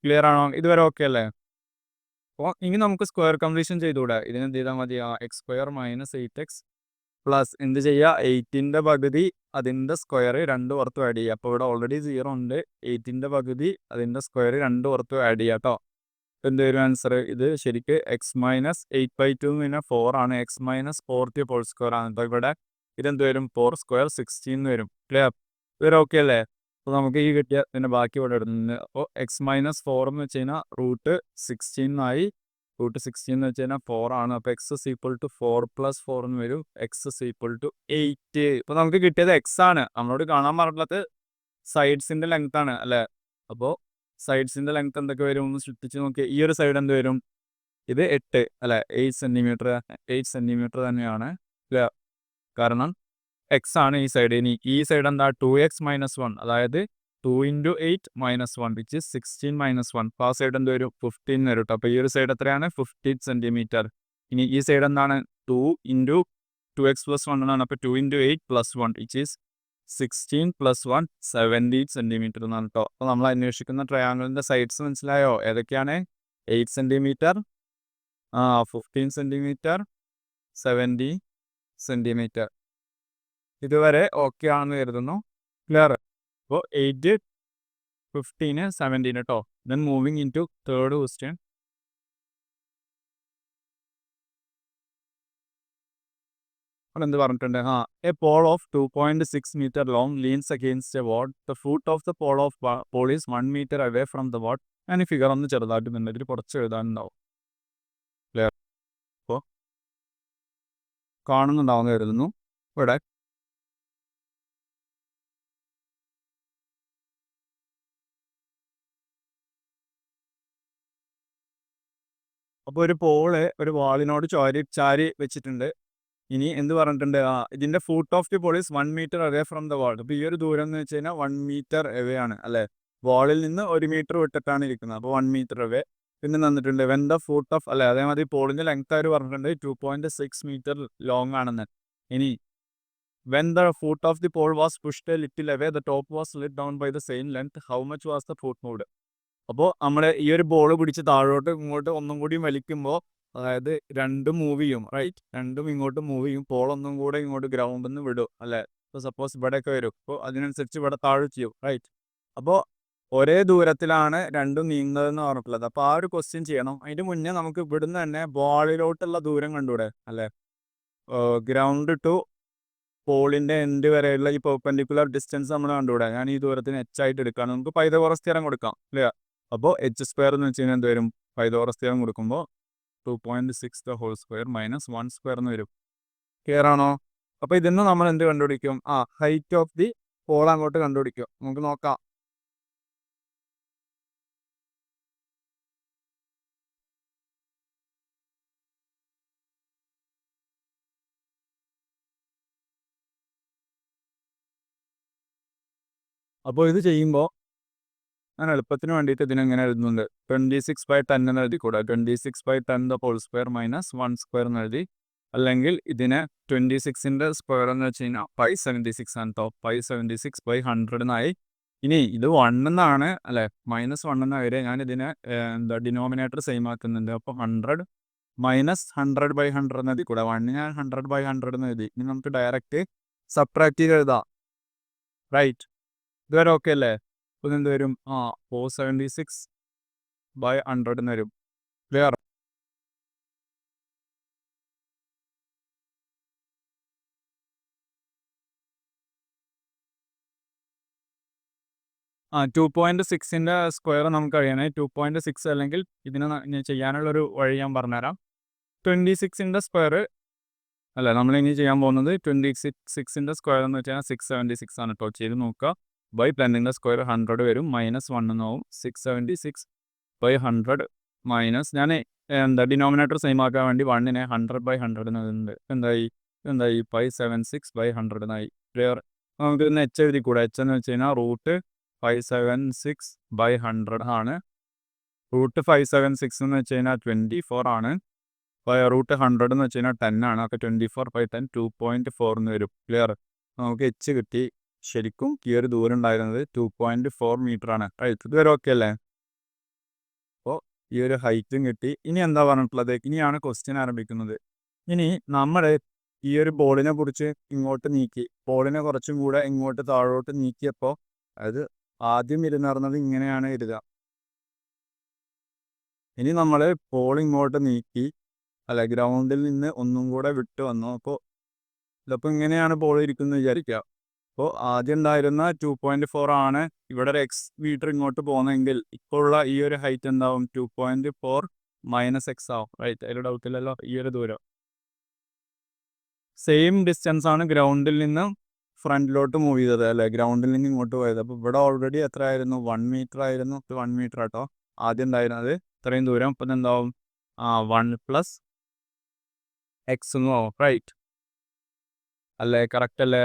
ക്ലിയർ ആണോ? ഇതുവരെ ഓക്കെ അല്ലേ? അപ്പോൾ ഇനി നമുക്ക് സ്ക്വയർ കംപ്ലീഷൻ ചെയ്തുകൂടെ? ഇതിന് എന്ത് ചെയ്താൽ മതി? x² - 8x പ്ലസ് എന്ത് ചെയ്യുക? 8ൻ്റെ പകുതി അതിൻ്റെ സ്ക്വയർ 2 പുറത്തും ആഡ് ചെയ്യുക. അപ്പോൾ ഇവിടെ ഓൾറെഡി 0 ഉണ്ട്. 8ൻ്റെ പകുതി അതിൻ്റെ സ്ക്വയർ 2 പുറത്തും ആഡ് ചെയ്യുക കേട്ടോ. എന്ത് വരും ആൻസർ? ഇത് ശരിക്ക് x - 8/2 എന്ന് പറഞ്ഞാൽ 4 ആണ്. x - 4 ഹോൾ സ്ക്വയർ ആണ്. അപ്പോൾ ഇവിടെ ഇതെന്ത് വരും? 4² 16 എന്ന് വരും. ക്ലിയർ? ഇവരെ ഓക്കെ അല്ലേ? അപ്പോൾ നമുക്ക് ഈ കിട്ടിയ പിന്നെ ബാക്കി ഇവിടെ ഇടുന്നത്. അപ്പോൾ x - 4 എന്ന് വെച്ച് കഴിഞ്ഞാൽ √16 എന്നായി. √16 എന്ന് വെച്ച് കഴിഞ്ഞാൽ 4 ആണ്. അപ്പോൾ x = 4 + 4 എന്ന് വരും. x = 8. ഇപ്പോൾ നമുക്ക് കിട്ടിയത് x ആണ്. നമ്മളോട് കാണാൻ പറഞ്ഞിട്ടുള്ളത് സൈഡ്സിൻ്റെ ലെങ്ത് ആണ് അല്ലേ? അപ്പോൾ സൈഡ്സിൻ്റെ ലെങ്ത് എന്തൊക്കെ വരും ഒന്ന് ശ്രദ്ധിച്ച് നോക്കി. ഈ ഒരു സൈഡ് എന്ത് വരും? ഇത് 8 അല്ലേ? 8 സെൻറ്റിമീറ്റർ തന്നെയാണ്. കാരണം x ആണ് ഈ സൈഡ്. ഇനി ഈ സൈഡ് എന്താ? 2x - 1, അതായത് 2 × 8 - 1 വിച്ച് ഈസ് 16 - 1. അപ്പോൾ ആ സൈഡ് എന്ത് വരും? 15 വരും കേട്ടോ. അപ്പോൾ ഈ ഒരു സൈഡ് എത്രയാണ്? 15 സെൻറ്റിമീറ്റർ. ഇനി ഈ സൈഡ് എന്താണ്? 2 × 2x + 1 എന്നാണ്. അപ്പോൾ 2 × 8 + 1 വിച്ച് ഈസ് 16 + 1 17 സെൻറ്റിമീറ്റർ എന്നാണ് കേട്ടോ. അപ്പോൾ നമ്മൾ അന്വേഷിക്കുന്ന ട്രയാങ്കിളിൻ്റെ സൈഡ്സ് മനസ്സിലായോ? ഏതൊക്കെയാണ്? 8 സെൻറ്റിമീറ്റർ, 15 സെൻറ്റിമീറ്റർ, 17 സെൻറ്റിമീറ്റർ. ഇതുവരെ ഓക്കെ ആണെന്ന് കരുതുന്നു. ക്ലിയർ? അപ്പോൾ 8, 15, 17 കേട്ടോ. Then moving in to third question. അവിടെ എന്ത് പറഞ്ഞിട്ടുണ്ട്? A pole of 2.6 metre long leans against a wall. The foot of the pole is 1 metre away from the wall. ഞാൻ ഈ ഫിഗർ ഒന്ന് ചെറുതായിട്ട് ഇതിൽ കുറച്ച് എഴുതാനുണ്ടാവും. ക്ലിയർ? അപ്പോൾ കാണുന്നുണ്ടാവുമെന്ന് കരുതുന്നു. ഇവിടെ അപ്പോൾ ഒരു പോള് ഒരു വാളിനോട് ചാരി വെച്ചിട്ടുണ്ട്. ഇനി എന്ത് പറഞ്ഞിട്ടുണ്ട്? ഇതിന്റെ foot of the pole is 1 metre away from the wall. അപ്പോൾ ഈ ഒരു ദൂരം എന്ന് വെച്ച് കഴിഞ്ഞാൽ 1 മീറ്റർ അവേ ആണ് അല്ലേ? വാളിൽ നിന്ന് 1 മീറ്റർ വിട്ടിട്ടാണ് ഇരിക്കുന്നത്. അപ്പോൾ 1 മീറ്റർ അവേ. പിന്നെ തന്നിട്ടുണ്ട് വെൻ ദ ഫൂട്ട് ഓഫ് അല്ലെ, അതേമാതിരി പോളിന്റെ ലെങ്ത് അവർ പറഞ്ഞിട്ടുണ്ട് 2.6 മീറ്റർ ലോങ് ആണെന്ന്. ഇനി when the foot of the pole was pushed a little away the top was lit down by the same length how much was the foot moved. അപ്പോൾ നമ്മൾ ഈ ഒരു ബോൾ പിടിച്ച് താഴോട്ട് ഇങ്ങോട്ട് ഒന്നും കൂടി വലിക്കുമ്പോൾ, അതായത് രണ്ടും മൂവ് ചെയ്യും, റൈറ്റ്? രണ്ടും ഇങ്ങോട്ട് മൂവ് ചെയ്യും. പോൾ ഒന്നും കൂടെ ഇങ്ങോട്ട് ഗ്രൗണ്ടിൽ നിന്ന് വിടും അല്ലേ? ഇപ്പോൾ സപ്പോസ് ഇവിടെയൊക്കെ വരും, അപ്പോൾ അതിനനുസരിച്ച് ഇവിടെ താഴെ ചെയ്യും, റൈറ്റ്? അപ്പോൾ ഒരേ ദൂരത്തിലാണ് രണ്ടും നീങ്ങുന്നതെന്ന് പറഞ്ഞിട്ടുള്ളത്. അപ്പോൾ ആ ഒരു ക്വസ്റ്റ്യൻ ചെയ്യണം. അതിന് മുന്നേ നമുക്ക് ഇവിടുന്ന് തന്നെ ബോളിലോട്ടുള്ള ദൂരം കണ്ടൂടെ അല്ലേ? ഗ്രൗണ്ട് ടു പോളിന്റെ എൻഡ് വരെയുള്ള ഈ പെർപെൻഡിക്കുലർ ഡിസ്റ്റൻസ് നമ്മൾ കണ്ടുകൂടാ. ഞാൻ ഈ ദൂരത്തിന് h ആയിട്ട് എടുക്കുകയാണ്. നമുക്ക് പൈതഗോറസ് തിയറം കൊടുക്കാം അല്ലേ? അപ്പോൾ h² എന്ന് വെച്ച് കഴിഞ്ഞാൽ എന്ത് വരും? പൈതഗോറസ് തിയറം കൊടുക്കുമ്പോൾ 2.6 the whole square minus 1 square എന്ന് വരും. ക്ലിയർ ആണോ? അപ്പോൾ ഇതിന്ന് നമ്മൾ എന്ത് കണ്ടുപിടിക്കും? ഹൈറ്റ് ഓഫ് ദി പോൾ അങ്ങോട്ട് കണ്ടുപിടിക്കും. നമുക്ക് നോക്കാം. അപ്പോൾ ഇത് ചെയ്യുമ്പോൾ ഞാൻ എളുപ്പത്തിന് വേണ്ടിയിട്ട് ഇതിനെങ്ങനെ എഴുതുന്നുണ്ട്? 26/10 എന്ന് എഴുതിക്കൂടെ? 26/10 the whole square minus 1 square എന്ന് എഴുതി. അല്ലെങ്കിൽ ഇതിനെ 26ന്റെ സ്ക്വയർ എന്ന് വെച്ച് കഴിഞ്ഞാൽ 576 ആണ് കേട്ടോ. 576/100 എന്നായി. ഇനി ഇത് 1 എന്നാണ് അല്ലേ? -1 എന്നാ വരെ. ഞാൻ ഇതിനെ ഡിനോമിനേറ്റർ സെയിം ആക്കുന്നുണ്ട്. അപ്പോൾ 100 മൈനസ് 100/100 എന്ന് എഴുതിക്കൂടെ? 1 ഞാൻ 100/100 എന്ന് എഴുതി. ഇനി നമുക്ക് ഡയറക്റ്റ് സബ്ട്രാക്ട് ചെയ്ത് എഴുതാം, റൈറ്റ്? ഇതുവരെ ഓക്കെ അല്ലേ? അപ്പോൾ എന്ത് വരും? 476/100 എന്ന് വരും. ക്ലിയർ? 2.6ന്റെ സ്ക്വയർ നമുക്കറിയാനേ. 2.6 അല്ലെങ്കിൽ ഇതിനെ ചെയ്യാനുള്ളൊരു വഴി ഞാൻ പറഞ്ഞുതരാം. 26ന്റെ സ്ക്വയർ അല്ല, നമ്മളിനി ചെയ്യാൻ പോകുന്നത് 26ന്റെ സ്ക്വയർ എന്ന് വെച്ചാൽ 676 ആണ് കേട്ടോ. ചെയ്ത് നോക്കുക. ബൈ 10ന്റെ സ്ക്വയർ 100 വരും, -1 എന്നാവും. 676/100 മൈനസ് ഞാൻ ഡിനോമിനേറ്റർ സെയിം ആക്കാൻ വേണ്ടി 1നെ 100/100 എന്ന് എഴുതുന്നുണ്ട്. എന്തായി 576/100 എന്നായി. ക്ലിയർ? നമുക്ക് ഇന്ന് h എഴുതി കൂടെ? h എന്ന് വെച്ച് കഴിഞ്ഞാൽ √576/100 ആണ്. √576 എന്ന് വെച്ച് കഴിഞ്ഞാൽ 24 ആണ്. √100 എന്ന് വെച്ച് കഴിഞ്ഞാൽ 10 ആണ്. അപ്പോൾ 24/10 2.4 എന്ന് വരും. ക്ലിയർ? നമുക്ക് h കിട്ടി. ശരിക്കും ഈ ഒരു ദൂരം ഉണ്ടായിരുന്നത് 2.4 മീറ്റർ ആണ്. ഇതുവരെ ഓക്കെ അല്ലേ? അപ്പോൾ ഈ ഒരു ഹൈറ്റും കിട്ടി. ഇനി എന്താ പറഞ്ഞിട്ടുള്ളത്? ഇനിയാണ് ക്വസ്റ്റ്യൻ ആരംഭിക്കുന്നത്. ഇനി നമ്മൾ ഈ ഒരു ബോളിനെ കുറിച്ച് ഇങ്ങോട്ട് നീക്കി, ബോളിനെ കുറച്ചും കൂടെ ഇങ്ങോട്ട് താഴോട്ട് നീക്കിയപ്പോൾ, അതായത് ആദ്യം ഇരുന്നിരുന്നത് ഇങ്ങനെയാണ് എഴുതുക. ഇനി നമ്മൾ ബോൾ ഇങ്ങോട്ട് നീക്കി അല്ല, ഗ്രൗണ്ടിൽ നിന്ന് ഒന്നും കൂടെ വിട്ട് വന്നു. അപ്പോൾ ഇതിപ്പോൾ ഇങ്ങനെയാണ് ബോൾ ഇരിക്കുന്നത് വിചാരിക്കുക. അപ്പോൾ ആദ്യം ഉണ്ടായിരുന്ന 2.4 ആണ്. ഇവിടെ ഒരു എക്സ് മീറ്റർ ഇങ്ങോട്ട് പോകുന്നതെങ്കിൽ ഇപ്പോൾ ഉള്ള ഈ ഒരു ഹൈറ്റ് എന്താവും? 2.4 - x ആവും, റൈറ്റ്? അതിൽ ഡൗട്ടില്ലല്ലോ. ഈ ഒരു ദൂരം സെയിം ഡിസ്റ്റൻസ് ആണ് ഗ്രൗണ്ടിൽ നിന്ന് ഫ്രണ്ടിലോട്ട് മൂവ് ചെയ്തത് അല്ലേ? ഗ്രൗണ്ടിൽ നിന്ന് ഇങ്ങോട്ട് പോയത്. അപ്പോൾ ഇവിടെ ഓൾറെഡി എത്ര ആയിരുന്നു? 1 മീറ്റർ ആയിരുന്നു. 1 മീറ്റർ ആട്ടോ ആദ്യം ഉണ്ടായിരുന്നത്. ഇത്രയും ദൂരം. അപ്പം എന്താവും? 1 + x എന്ന് ആവും, റൈറ്റ് അല്ലേ? കറക്റ്റ് അല്ലേ?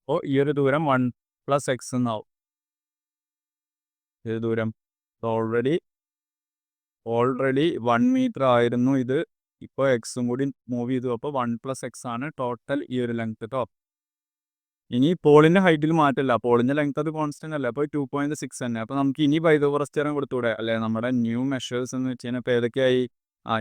അപ്പോൾ ഈ ഒരു ദൂരം 1 + x എന്നാവും. ഈ ദൂരം ഓൾറെഡി 1 മീറ്റർ ആയിരുന്നു ഇത്. ഇപ്പോൾ എക്സും കൂടി മൂവ് ചെയ്തു. അപ്പോൾ 1 + x ആണ് ടോട്ടൽ ഈ ഒരു ലെങ്ത് കേട്ടോ. ഇനി പോളിന്റെ ഹൈറ്റിൽ മാറ്റില്ല. പോളിന്റെ ലെങ്ത് അത് കോൺസ്റ്റന്റ് അല്ലേ? അപ്പോൾ 2.6 തന്നെ. അപ്പോൾ നമുക്ക് ഇനി പൈതഗോറസ് തിയറം കൊടുത്തൂടെ അല്ലേ? നമ്മുടെ ന്യൂ മെഷേഴ്സ് എന്ന് വെച്ച് കഴിഞ്ഞാൽ ഇപ്പോൾ ഏതൊക്കെയായി?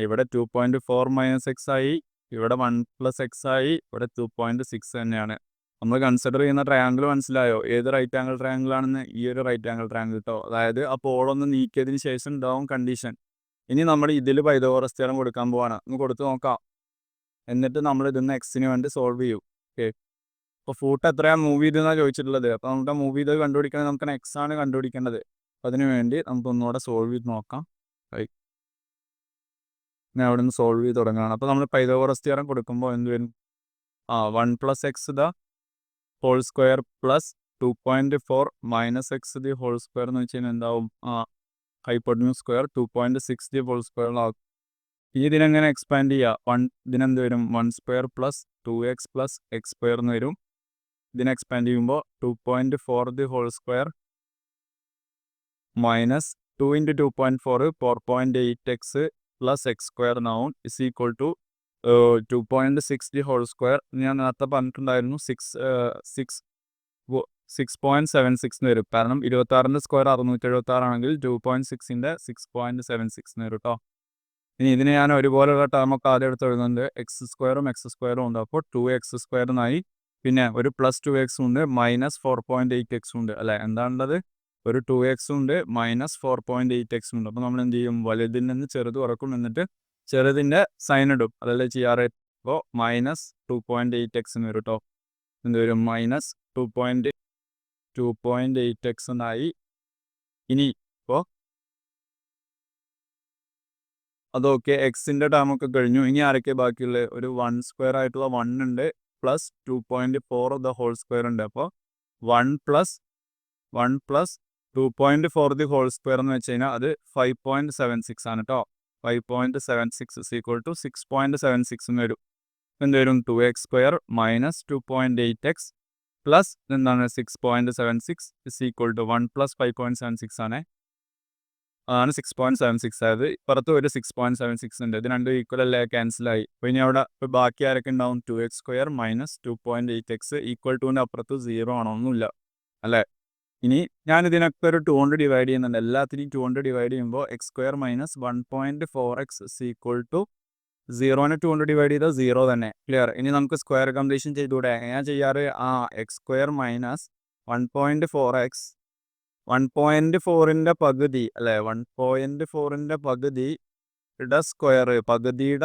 ഇവിടെ 2.4 - x ആയി, ഇവിടെ 1 + x ആയി, ഇവിടെ 2.6 തന്നെയാണ്. നമ്മൾ കൺസിഡർ ചെയ്യുന്ന ട്രയാങ്കിൾ മനസ്സിലായോ? ഏത് റൈറ്റ് ആംഗിൾ ട്രയാങ്കിൾ ആണെന്ന്? ഈ ഒരു റൈറ്റ് ആംഗിൾ ട്രയാങ്കിൾ കേട്ടോ. അതായത് ആ പോളൊന്ന് നീക്കിയതിന് ശേഷം ഉണ്ടാവും കണ്ടീഷൻ. ഇനി നമ്മൾ ഇതിൽ പൈതഗോറസ് തിയറം കൊടുക്കാൻ പോവാണ്. ഒന്ന് കൊടുത്ത് നോക്കാം. എന്നിട്ട് നമ്മൾ ഇതിന്ന് എക്സിന് വേണ്ടി സോൾവ് ചെയ്യും. ഓക്കെ. അപ്പോൾ ഫൂട്ട് എത്രയാണ് മൂവ് ചെയ്തെന്നാണ് ചോദിച്ചിട്ടുള്ളത്. അപ്പോൾ നമുക്ക് മൂവ് ചെയ്തത് കണ്ടുപിടിക്കണമെങ്കിൽ നമുക്ക് എക്സ് ആണ് കണ്ടുപിടിക്കേണ്ടത്. അപ്പോൾ അതിന് വേണ്ടി നമുക്ക് ഒന്നുകൂടെ സോൾവ് ചെയ്ത് നോക്കാം. ഞാൻ അവിടെ നിന്ന് സോൾവ് ചെയ്ത് തുടങ്ങുകയാണ്. അപ്പോൾ നമ്മൾ പൈതഗോറസ് തിയറം കൊടുക്കുമ്പോൾ എന്ത് വരും? 1 plus x the whole square plus 2.4 minus x the whole square എന്ന് വെച്ച് കഴിഞ്ഞാൽ എന്താവും hypotenuse square 2.6 the whole square ആകും. ഈ ഇതിനെങ്ങനെ എക്സ്പാൻഡ് ചെയ്യുക? ഇതിനെന്ത് വരും? 1 square plus 2x plus x square എന്ന് വരും. ഇതിനെ എക്സ്പാൻഡ് ചെയ്യുമ്പോൾ 2.4 the whole square minus 2 into 2.4 4.8x plus x square എന്നാവും is equal to 2.6 the whole square. ഞാൻ നേരത്തെ പറഞ്ഞിട്ടുണ്ടായിരുന്നു 6.76 എന്ന് വരും. കാരണം 26ൻ്റെ സ്ക്വയർ 676 ആണെങ്കിൽ 2.6ൻ്റെ 6.76 എന്ന് വരും കേട്ടോ. ഇനി ഇതിന് ഞാൻ ഒരുപോലെയുള്ള ടേമൊക്കെ ആദ്യം എടുത്ത് എഴുതുന്നുണ്ട്. എക്സ് സ്ക്വയറും ഉണ്ട്. അപ്പോൾ 2x സ്ക്വയർ എന്നായി. പിന്നെ ഒരു പ്ലസ് 2x ഉണ്ട്, മൈനസ് 4.8x ഉണ്ട് അല്ലേ? എന്താണുള്ളത്? ഒരു 2x ഉണ്ട്, മൈനസ് 4.8x ഉണ്ട്. അപ്പോൾ നമ്മൾ എന്ത് ചെയ്യും? വലുതിൽ നിന്ന് ചെറുത് കുറക്കും, എന്നിട്ട് ചെറുതിൻ്റെ സൈൻ ഇടും, അതല്ലേ ചെയ്യാറ്? അപ്പോൾ മൈനസ് 2.8x എന്ന് വരും കേട്ടോ. എന്ത് വരും? മൈനസ് 2.8x എന്നായി. ഇനി ഇപ്പോൾ അതൊക്കെ എക്സിൻ്റെ ടേമൊക്കെ കഴിഞ്ഞു. ഇനി ആരൊക്കെ ബാക്കിയുള്ളത്? ഒരു 1 സ്ക്വയർ ആയിട്ടുള്ള 1 ഉണ്ട്, പ്ലസ് 2.4 ദ ഹോൾ സ്ക്വയർ ഉണ്ട്. അപ്പോൾ 1 പ്ലസ് 2.4 ദി ഹോൾ സ്ക്വയർ എന്ന് വെച്ച് കഴിഞ്ഞാൽ അത് 5.76 ആണ് കേട്ടോ. 5.76 ഇസ് ഈക്വൽ ടു 6.76 എന്ന് വരും. എന്ത് വരും? 2x square minus 2.8x plus എന്താണ് 6.76 ഇസ് ഈക്വൽ ടു 1 പ്ലസ് 5.76 ആണ്. 6.76. അതായത് പുറത്ത് ഒരു 6.76 ഉണ്ട്. ഇത് രണ്ടും ഈക്വൽ അല്ലേ? ക്യാൻസലായി. അപ്പോൾ ഇനി അവിടെ ഇപ്പോൾ ബാക്കി ആരൊക്കെ ഉണ്ടാവും? 2x square minus 2.8x equal ടുവിൻ്റെ അപ്പുറത്ത് 0 ആണോ? ഒന്നുമില്ല അല്ലേ? ഇനി ഞാൻ ഇതിനൊക്കെ ഒരു 200 ഡിവൈഡ് ചെയ്യുന്നുണ്ട്. എല്ലാത്തിനെയും 200 ഡിവൈഡ് ചെയ്യുമ്പോൾ x square minus 1.4x is equal to 0നെ 200 ഡിവൈഡ് ചെയ്താൽ 0 തന്നെ. ക്ലിയർ? ഇനി നമുക്ക് സ്ക്വയർ കംപ്ലീഷൻ ചെയ്തുകൂടെ? എങ്ങനെയാണ് ചെയ്യാറ്? എക്സ് സ്ക്വയർ മൈനസ് 1.4x 1.4ൻ്റെ പകുതി അല്ലേ? 1.4ൻ്റെ പകുതിയുടെ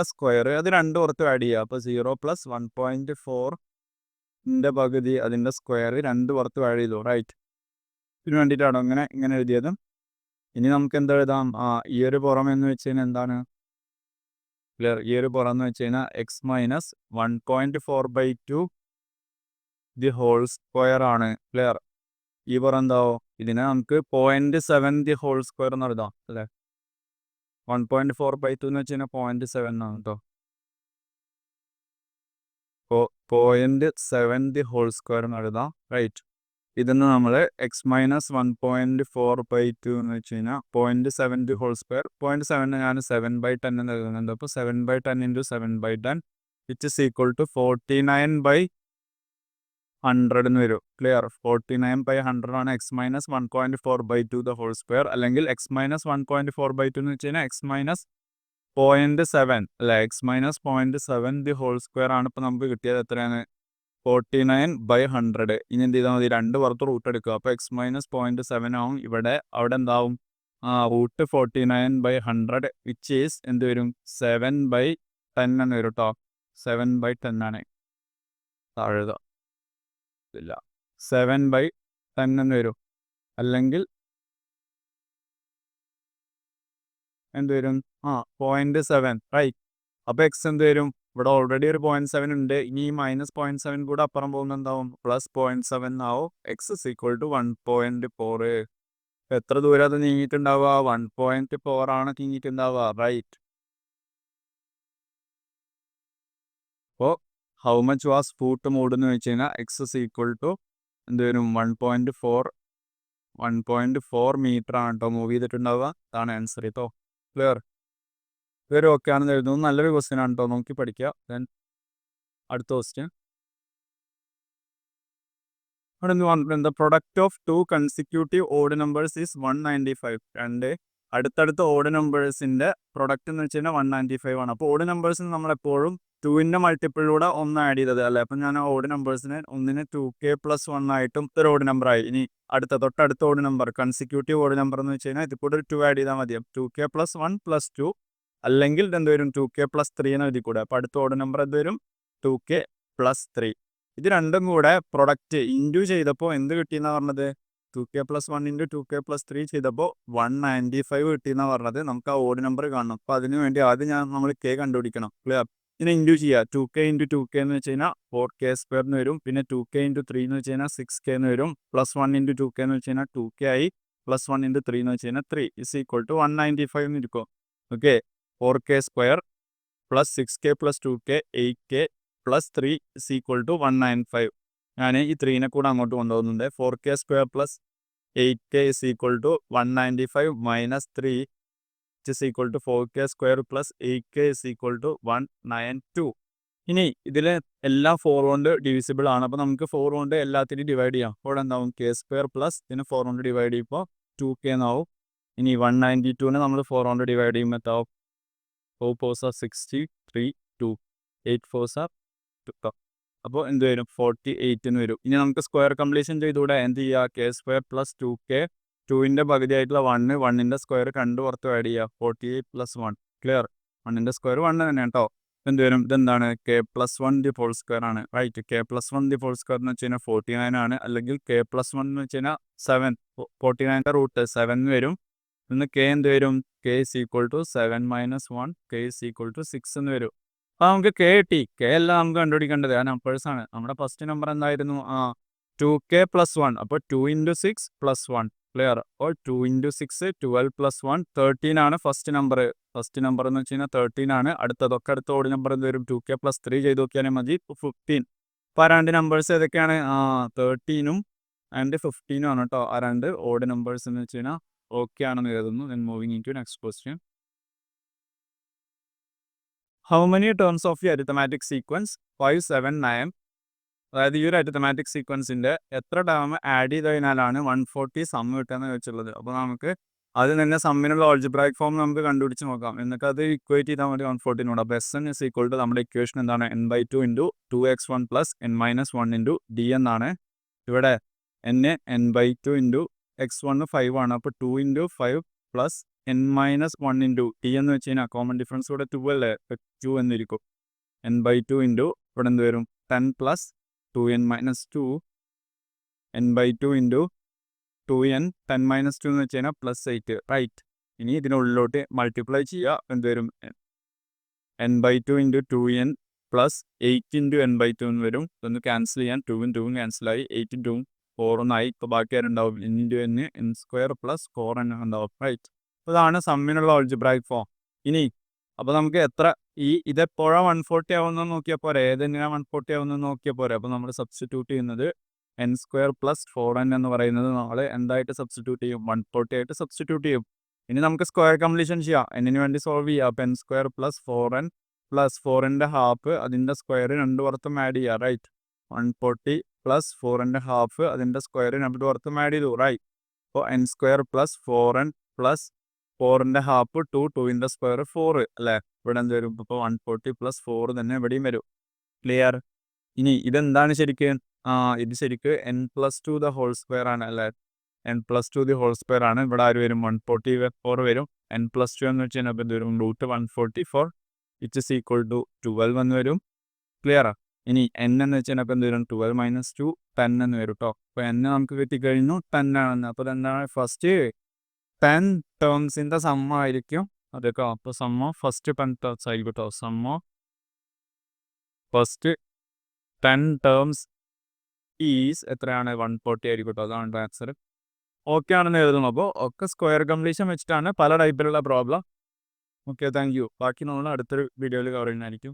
സ്ക്വയർ അത് രണ്ട് പുറത്ത് ആഡ് ചെയ്യുക. അപ്പോൾ 0 പ്ലസ് 1.4ൻ്റെ പകുതി അതിൻ്റെ സ്ക്വയർ രണ്ട് പുറത്ത് ആഡ് ചെയ്തു. റൈറ്റ്? ഇതിന് വേണ്ടിയിട്ടാണോ ഇങ്ങനെ എഴുതിയത്? ഇനി നമുക്ക് എന്താ എഴുതാം? ഈ ഒരു പുറം എന്ന് വെച്ച് കഴിഞ്ഞാൽ എന്താണ്? ക്ലിയർ? ഈ ഒരു പുറം എന്ന് വെച്ച് കഴിഞ്ഞാൽ x minus 1.4/2 the whole square ആണ്. ക്ലിയർ? ഈ പുറം എന്താവോ? ഇതിനെ നമുക്ക് 0.7 ദി ഹോൾ സ്ക്വയർ എന്ന് എഴുതാം അല്ലേ? 1.4/2 എന്ന് വെച്ച് കഴിഞ്ഞാൽ 0.7 ആണ് കേട്ടോ. 0.7 ദി ഹോൾ സ്ക്വയർ എന്ന് എഴുതാം. റൈറ്റ്? ഇതിന്ന് നമ്മൾ എക്സ് മൈനസ് 1.4/2 എന്ന് വെച്ച് കഴിഞ്ഞാൽ 0.7 ദി ഹോൾ സ്ക്വയർ. 0.7 ഞാൻ 7/10 എന്ന് എഴുതുന്നുണ്ട്. അപ്പോൾ 7/10 into 7/10 which is equal to 49/100 എന്ന് വരും. ക്ലിയർ? 49/100 ആണ് x minus 1.4/2 the whole square. അല്ലെങ്കിൽ എക്സ് മൈനസ് 1.4/2 എന്ന് വെച്ച് കഴിഞ്ഞാൽ എക്സ് മൈനസ് 0.7 അല്ലെ? X minus 0.7 the whole square ആണ് ഇപ്പോൾ നമുക്ക് കിട്ടിയത്. എത്രയാണ്? 49/100. ഇനി എന്ത് ചെയ്താൽ മതി? രണ്ട് പുറത്ത് റൂട്ട് എടുക്കുക. അപ്പോൾ എക്സ് മൈനസ് 0.7 ആവും. അവിടെ എന്താവും? റൂട്ട് 49/100 വിച്ച് ഈസ് എന്ത് വരും? 7/10 എന്ന് വരും കേട്ടോ. 7/10 ആണ്. താഴെ ഇല്ല, 7/10 എന്ന് വരും. അല്ലെങ്കിൽ എന്ത് വരും? 0.7. റൈറ്റ്? അപ്പോൾ എക്സ് എന്ത് വരും? ഇവിടെ ഓൾറെഡി ഒരു 0.7 ഉണ്ട്. ഇനി മൈനസ് 0.7 കൂടെ അപ്പുറം പോകുന്ന എന്താവും? പ്ലസ് 0.7 ആവും. X is equal to 1.4. എത്ര ദൂരം അത് നീങ്ങിയിട്ടുണ്ടാവുക? 1.4 ആണ് നീങ്ങിയിട്ടുണ്ടാവുക. റൈറ്റ്? അപ്പോൾ how much was foot mood എന്ന് വെച്ച് കഴിഞ്ഞാൽ എക്സ് ഇസ് ഈക്വൽ ടു എന്ത് വരും? 1.4 മീറ്റർ ആണ് കേട്ടോ മൂവ് ചെയ്തിട്ടുണ്ടാവുക. അതാണ് ആൻസർ കേട്ടോ. ക്ലിയർ? ഇവർ ഓക്കെ ആണെന്ന് എഴുതുന്നു. നല്ലൊരു ക്വസ്റ്റ്യൻ ആണ് കേട്ടോ. നോക്കി പഠിക്കുക. ദെൻ അടുത്ത ക്വസ്റ്റ്യൻ അവിടെ എന്ത് പറഞ്ഞിട്ടുണ്ട്? Product of 2 consecutive odd numbers is 195. രണ്ട് അടുത്തടുത്ത ഓഡ് നമ്പേഴ്സിൻ്റെ പ്രൊഡക്റ്റ് എന്ന് വെച്ച് കഴിഞ്ഞാൽ 195 ആണ്. അപ്പോൾ ഓഡ് നമ്പേഴ്സിന് നമ്മളെപ്പോഴും 2ൻ്റെ മൾട്ടിപ്പിളിലൂടെ 1 ആഡ് ചെയ്തത് അല്ലേ? അപ്പം ഞാൻ ഓഡ് നമ്പേഴ്സിന് ഒന്നിന് 2k + 1 ആയിട്ടും ഒരു ഓഡ് നമ്പർ ആയി. ഇനി തൊട്ടടുത്ത odd number consecutive odd number എന്ന് വെച്ച് കഴിഞ്ഞാൽ ഇത് കൂടെ ഒരു 2 ആഡ് ചെയ്താൽ മതി. 2k + 1 + 2 അല്ലെങ്കിൽ എന്ത് വരും? 2k + 3 എന്ന് എഴുതി കൂടെ. അപ്പോൾ അടുത്ത ഓഡ് നമ്പർ എന്ത് വരും? 2k + 3. ഇത് രണ്ടും കൂടെ പ്രൊഡക്റ്റ് ഇൻറ്റു ചെയ്തപ്പോൾ എന്ത് കിട്ടിയെന്നാണ് പറഞ്ഞത്? 2k + 1 × 2k + 3 ചെയ്തപ്പോൾ 195 കിട്ടിയെന്നാണ് പറഞ്ഞത്. നമുക്ക് ആ ഓഡ് നമ്പർ കാണണം. അപ്പോൾ അതിന് വേണ്ടി ആദ്യം നമ്മൾ k കണ്ടുപിടിക്കണം. ക്ലിയർ? ഇതിനെ ഇൻറ്റു ചെയ്യുക. 2k ഇൻറ്റു 2k എന്ന് വെച്ച് കഴിഞ്ഞാൽ 4k² എന്ന് വരും. പിന്നെ 2k ഇൻറ്റു 3 എന്ന് വെച്ച് കഴിഞ്ഞാൽ 6k എന്ന് വരും. പ്ലസ് 1 ഇൻറ്റു 2k എന്ന് വെച്ച് കഴിഞ്ഞാൽ 2k ആയി. പ്ലസ് 1 ഇൻറ്റു 3 എന്ന് വെച്ച് കഴിഞ്ഞാൽ 3 ഇസ് ഈക്വൽ ടു 195 എന്ന് ഇരിക്കും. Okay, 4k² plus 6k plus 2k 8k plus 3 is equal to 195. ഞാൻ ഈ 3നെ കൂടെ അങ്ങോട്ട് കൊണ്ടുപോകുന്നുണ്ട്. 4k² plus 8k is equal to 195 minus 3 is equal to 4k² plus 8k is equal to 192. ഇനി ഇതിൽ എല്ലാം 4 കൊണ്ട് ഡിവിസിബിൾ ആണ്. അപ്പോൾ നമുക്ക് 4 കൊണ്ട് എല്ലാത്തിനും ഡിവൈഡ് ചെയ്യാം. അപ്പോൾ എന്താവും k² പ്ലസ് ഇതിന് 4 കൊണ്ട് ഡിവൈഡ് ചെയ്യുമ്പോൾ 2k എന്നാവും. ഇനി 192നെ നമ്മൾ 4 കൊണ്ട് ഡിവൈഡ് ചെയ്യുമ്പോൾ എത്താവും 4 4s are 63 2 8 4s are 2. അപ്പോൾ എന്ത് വരും 48 എന്ന് വരും. ഇനി നമുക്ക് സ്ക്വയർ കംപ്ലീഷൻ ചെയ്തുകൂടെ? എന്ത് ചെയ്യുക? k² പ്ലസ് 2k 2ൻ്റെ പകുതിയായിട്ടുള്ള 1 1ൻ്റെ സ്ക്വയർ കണ്ടു പുറത്ത് ആഡ് ചെയ്യുക. 48 പ്ലസ് 1 ക്ലിയർ. 1ൻ്റെ സ്ക്വയർ 1 തന്നെ കേട്ടോ. എന്ത് വരും? ഇതെന്താണ്? k+1 ദി ഹോൾ സ്ക്വയർ ആണ്. Right, k+1 the whole square എന്ന് വെച്ച് കഴിഞ്ഞാൽ 49 ആണ്. അല്ലെങ്കിൽ k+1 എന്ന് വെച്ച് കഴിഞ്ഞാൽ 7. 49ൻ്റെ റൂട്ട് 7 വരും. ഇന്ന് k എന്ത് വരും? k is equal to 7 minus 1 k is equal to 6 എന്ന് വരും. അപ്പോൾ നമുക്ക് k കിട്ടി. k അല്ല നമുക്ക് കണ്ടുപിടിക്കേണ്ടത്, ആ നമ്പേഴ്സാണ്. നമ്മുടെ ഫസ്റ്റ് നമ്പർ എന്തായിരുന്നു? 2k plus 1. അപ്പോൾ 2 ഇൻറ്റു 6 പ്ലസ് 1 ക്ലിയർ. അപ്പോൾ 2 ഇൻറ്റു 6 12 പ്ലസ് 1 13 ആണ് ഫസ്റ്റ് നമ്പർ. ഫസ്റ്റ് നമ്പർ എന്ന് വെച്ച് കഴിഞ്ഞാൽ 13 ആണ്. അടുത്തതൊക്കെ അടുത്ത ഓഡ് നമ്പർ എന്ത് വരും? 2k പ്ലസ് 3 ചെയ്ത് നോക്കിയാൽ മതി. 15. അപ്പോൾ ആ രണ്ട് നമ്പേഴ്സ് ഏതൊക്കെയാണ്? 13ഉം ആൻഡ് 15ഉം ആണ് കേട്ടോ. ആ രണ്ട് ഓഡ് നമ്പേഴ്സ് എന്ന് വെച്ച് കഴിഞ്ഞാൽ ഓക്കെ ആണെന്ന് കരുതുന്നു. then moving into next question. How many terms of the arithmetic sequence 5 7 9? അതായത് ഈ ഒരു അരിത്തമാറ്റിക് സീക്വൻസിൻ്റെ എത്ര ടേം ആഡ് ചെയ്ത് കഴിഞ്ഞാലാണ് 140 സം കിട്ടുകയെന്ന് വെച്ചുള്ളത്. അപ്പോൾ നമുക്ക് അത് തന്നെ സമ്മിനുള്ള ഓൾജിബ്രായിക് ഫോം നമുക്ക് കണ്ടുപിടിച്ച് നോക്കാം. എന്നിട്ട് അത് ഇക്വേറ്റ് ചെയ്താൽ മതി 140നോട്. അപ്പോൾ SN ഇസ് ഈക്വൽ ടു നമ്മുടെ ഇക്വേഷൻ എന്താണ്? n/2 into 2x1 plus n-1 into d എന്നാണ്. ഇവിടെ n/2 ഇൻറ്റു x1 5 ആണ്. അപ്പോൾ 2 into 5 plus n-1 into T എന്ന് വെച്ച് കഴിഞ്ഞാൽ കോമൺ ഡിഫറൻസ് ഇവിടെ 2 അല്ലേ? 2 എന്നിരിക്കും. n/2 ഇൻറ്റു ഇവിടെ എന്ത് വരും? 10 plus 2n-2 n/2 into 2n 10-2 എന്ന് വെച്ച് കഴിഞ്ഞാൽ പ്ലസ് 8 റൈറ്റ്. ഇനി ഇതിനുള്ളിലോട്ട് മൾട്ടിപ്ലൈ ചെയ്യുക. എന്ത് വരും? n/2 into 2n plus 8 into n/2 എന്ന് വരും. ഇതൊന്ന് ക്യാൻസൽ ചെയ്യാൻ 2ഉം 2ഉം ക്യാൻസലായി. 8 2ഉം 4 ഒന്നായി. ഇപ്പോൾ ബാക്കി ആരുണ്ടാവും? Into n square plus 4n ഉണ്ടാവും റൈറ്റ്. അപ്പോൾ ഇതാണ് സമ്മിനുള്ള ഓൾജിബ്രായിക് ഫോം. ഇനി അപ്പോൾ നമുക്ക് എത്ര ഇതെപ്പോഴാണ് 140 ആവുന്നത് നോക്കിയാൽ പോരെ? ഏതെങ്ങനെയാണ് 140 ആവുന്നത് നോക്കിയാൽ പോരെ? അപ്പോൾ നമ്മൾ സബ്സ്റ്റിറ്റ്യൂട്ട് ചെയ്യുന്നത് n സ്ക്വയർ പ്ലസ് 4n എന്ന് പറയുന്നത് നമ്മൾ എന്തായിട്ട് സബ്സ്റ്റിറ്റ്യൂട്ട് ചെയ്യും? 140 ആയിട്ട് സബ്സ്റ്റിറ്റ്യൂട്ട് ചെയ്യും. ഇനി നമുക്ക് സ്ക്വയർ കംപ്ലീഷൻ ചെയ്യാം. എന്നിന് വേണ്ടി സോൾവ് ചെയ്യുക. അപ്പോൾ n square plus 4n plus 4ൻ്റെ ഹാഫ് അതിൻ്റെ സ്ക്വയർ രണ്ട് പുറത്തും ആഡ് ചെയ്യുക റൈറ്റ്. 140 പ്ലസ് 4ൻ്റെ ഹാഫ് അതിൻ്റെ സ്ക്വയർ രണ്ട് പുറത്തും ആഡ് ചെയ്തു റൈറ്റ്. അപ്പോൾ n square plus 4n plus 4ൻ്റെ ഹാഫ് 2 2ൻ്റെ സ്ക്വയർ 4 അല്ലേ? ഇവിടെ എന്ത് വരും? ഇപ്പോൾ 140 പ്ലസ് 4 തന്നെ ഇവിടെയും വരും. ക്ലിയർ. ഇനി ഇതെന്താണ് ശരിക്കും? ഇത് ശരിക്കും n+2 ദ ഹോൾ സ്ക്വയർ ആണ് അല്ലേ? n+2 ദി ഹോൾ സ്ക്വയർ ആണ്. ഇവിടെ ആര് വരും? 144 വരും. n+2 എന്ന് വെച്ച് കഴിഞ്ഞാൽ എന്ത് വരും? √144 ഇറ്റ് ഇസ് ഈക്വൽ ടു 12 എന്ന് വരും. ക്ലിയർ. ഇനി n എന്ന് വെച്ച് കഴിഞ്ഞാൽ എന്ത് വരും? 12 മൈനസ് 2 10 എന്ന് വരും കേട്ടോ. അപ്പോൾ n നമുക്ക് കിട്ടിക്കഴിഞ്ഞു 10 ആണെന്ന്. അപ്പോൾ എന്താണ്? ഫസ്റ്റ് 10 ടേംസിൻ്റെ സമ്മായിരിക്കും അതൊക്കെ. അപ്പോൾ സമ്മ ഫസ്റ്റ് 10 ടേംസ് ആയിരിക്കും കേട്ടോ. സമ്മ ഫസ്റ്റ് 10 ടേംസ് ഈസ് എത്രയാണ്? 140 ആയിരിക്കും കേട്ടോ. അതാണ് ആൻസർ. ഓക്കെ ആണെന്ന് എഴുതുന്നു. അപ്പോൾ ഒക്കെ സ്ക്വയർ കംപ്ലീഷൻ വെച്ചിട്ടാണ് പല ടൈപ്പിലുള്ള പ്രോബ്ലം. Okay, thank you. ബാക്കി നമ്മൾ അടുത്തൊരു വീഡിയോയിൽ കവർ ചെയ്യുന്നതായിരിക്കും.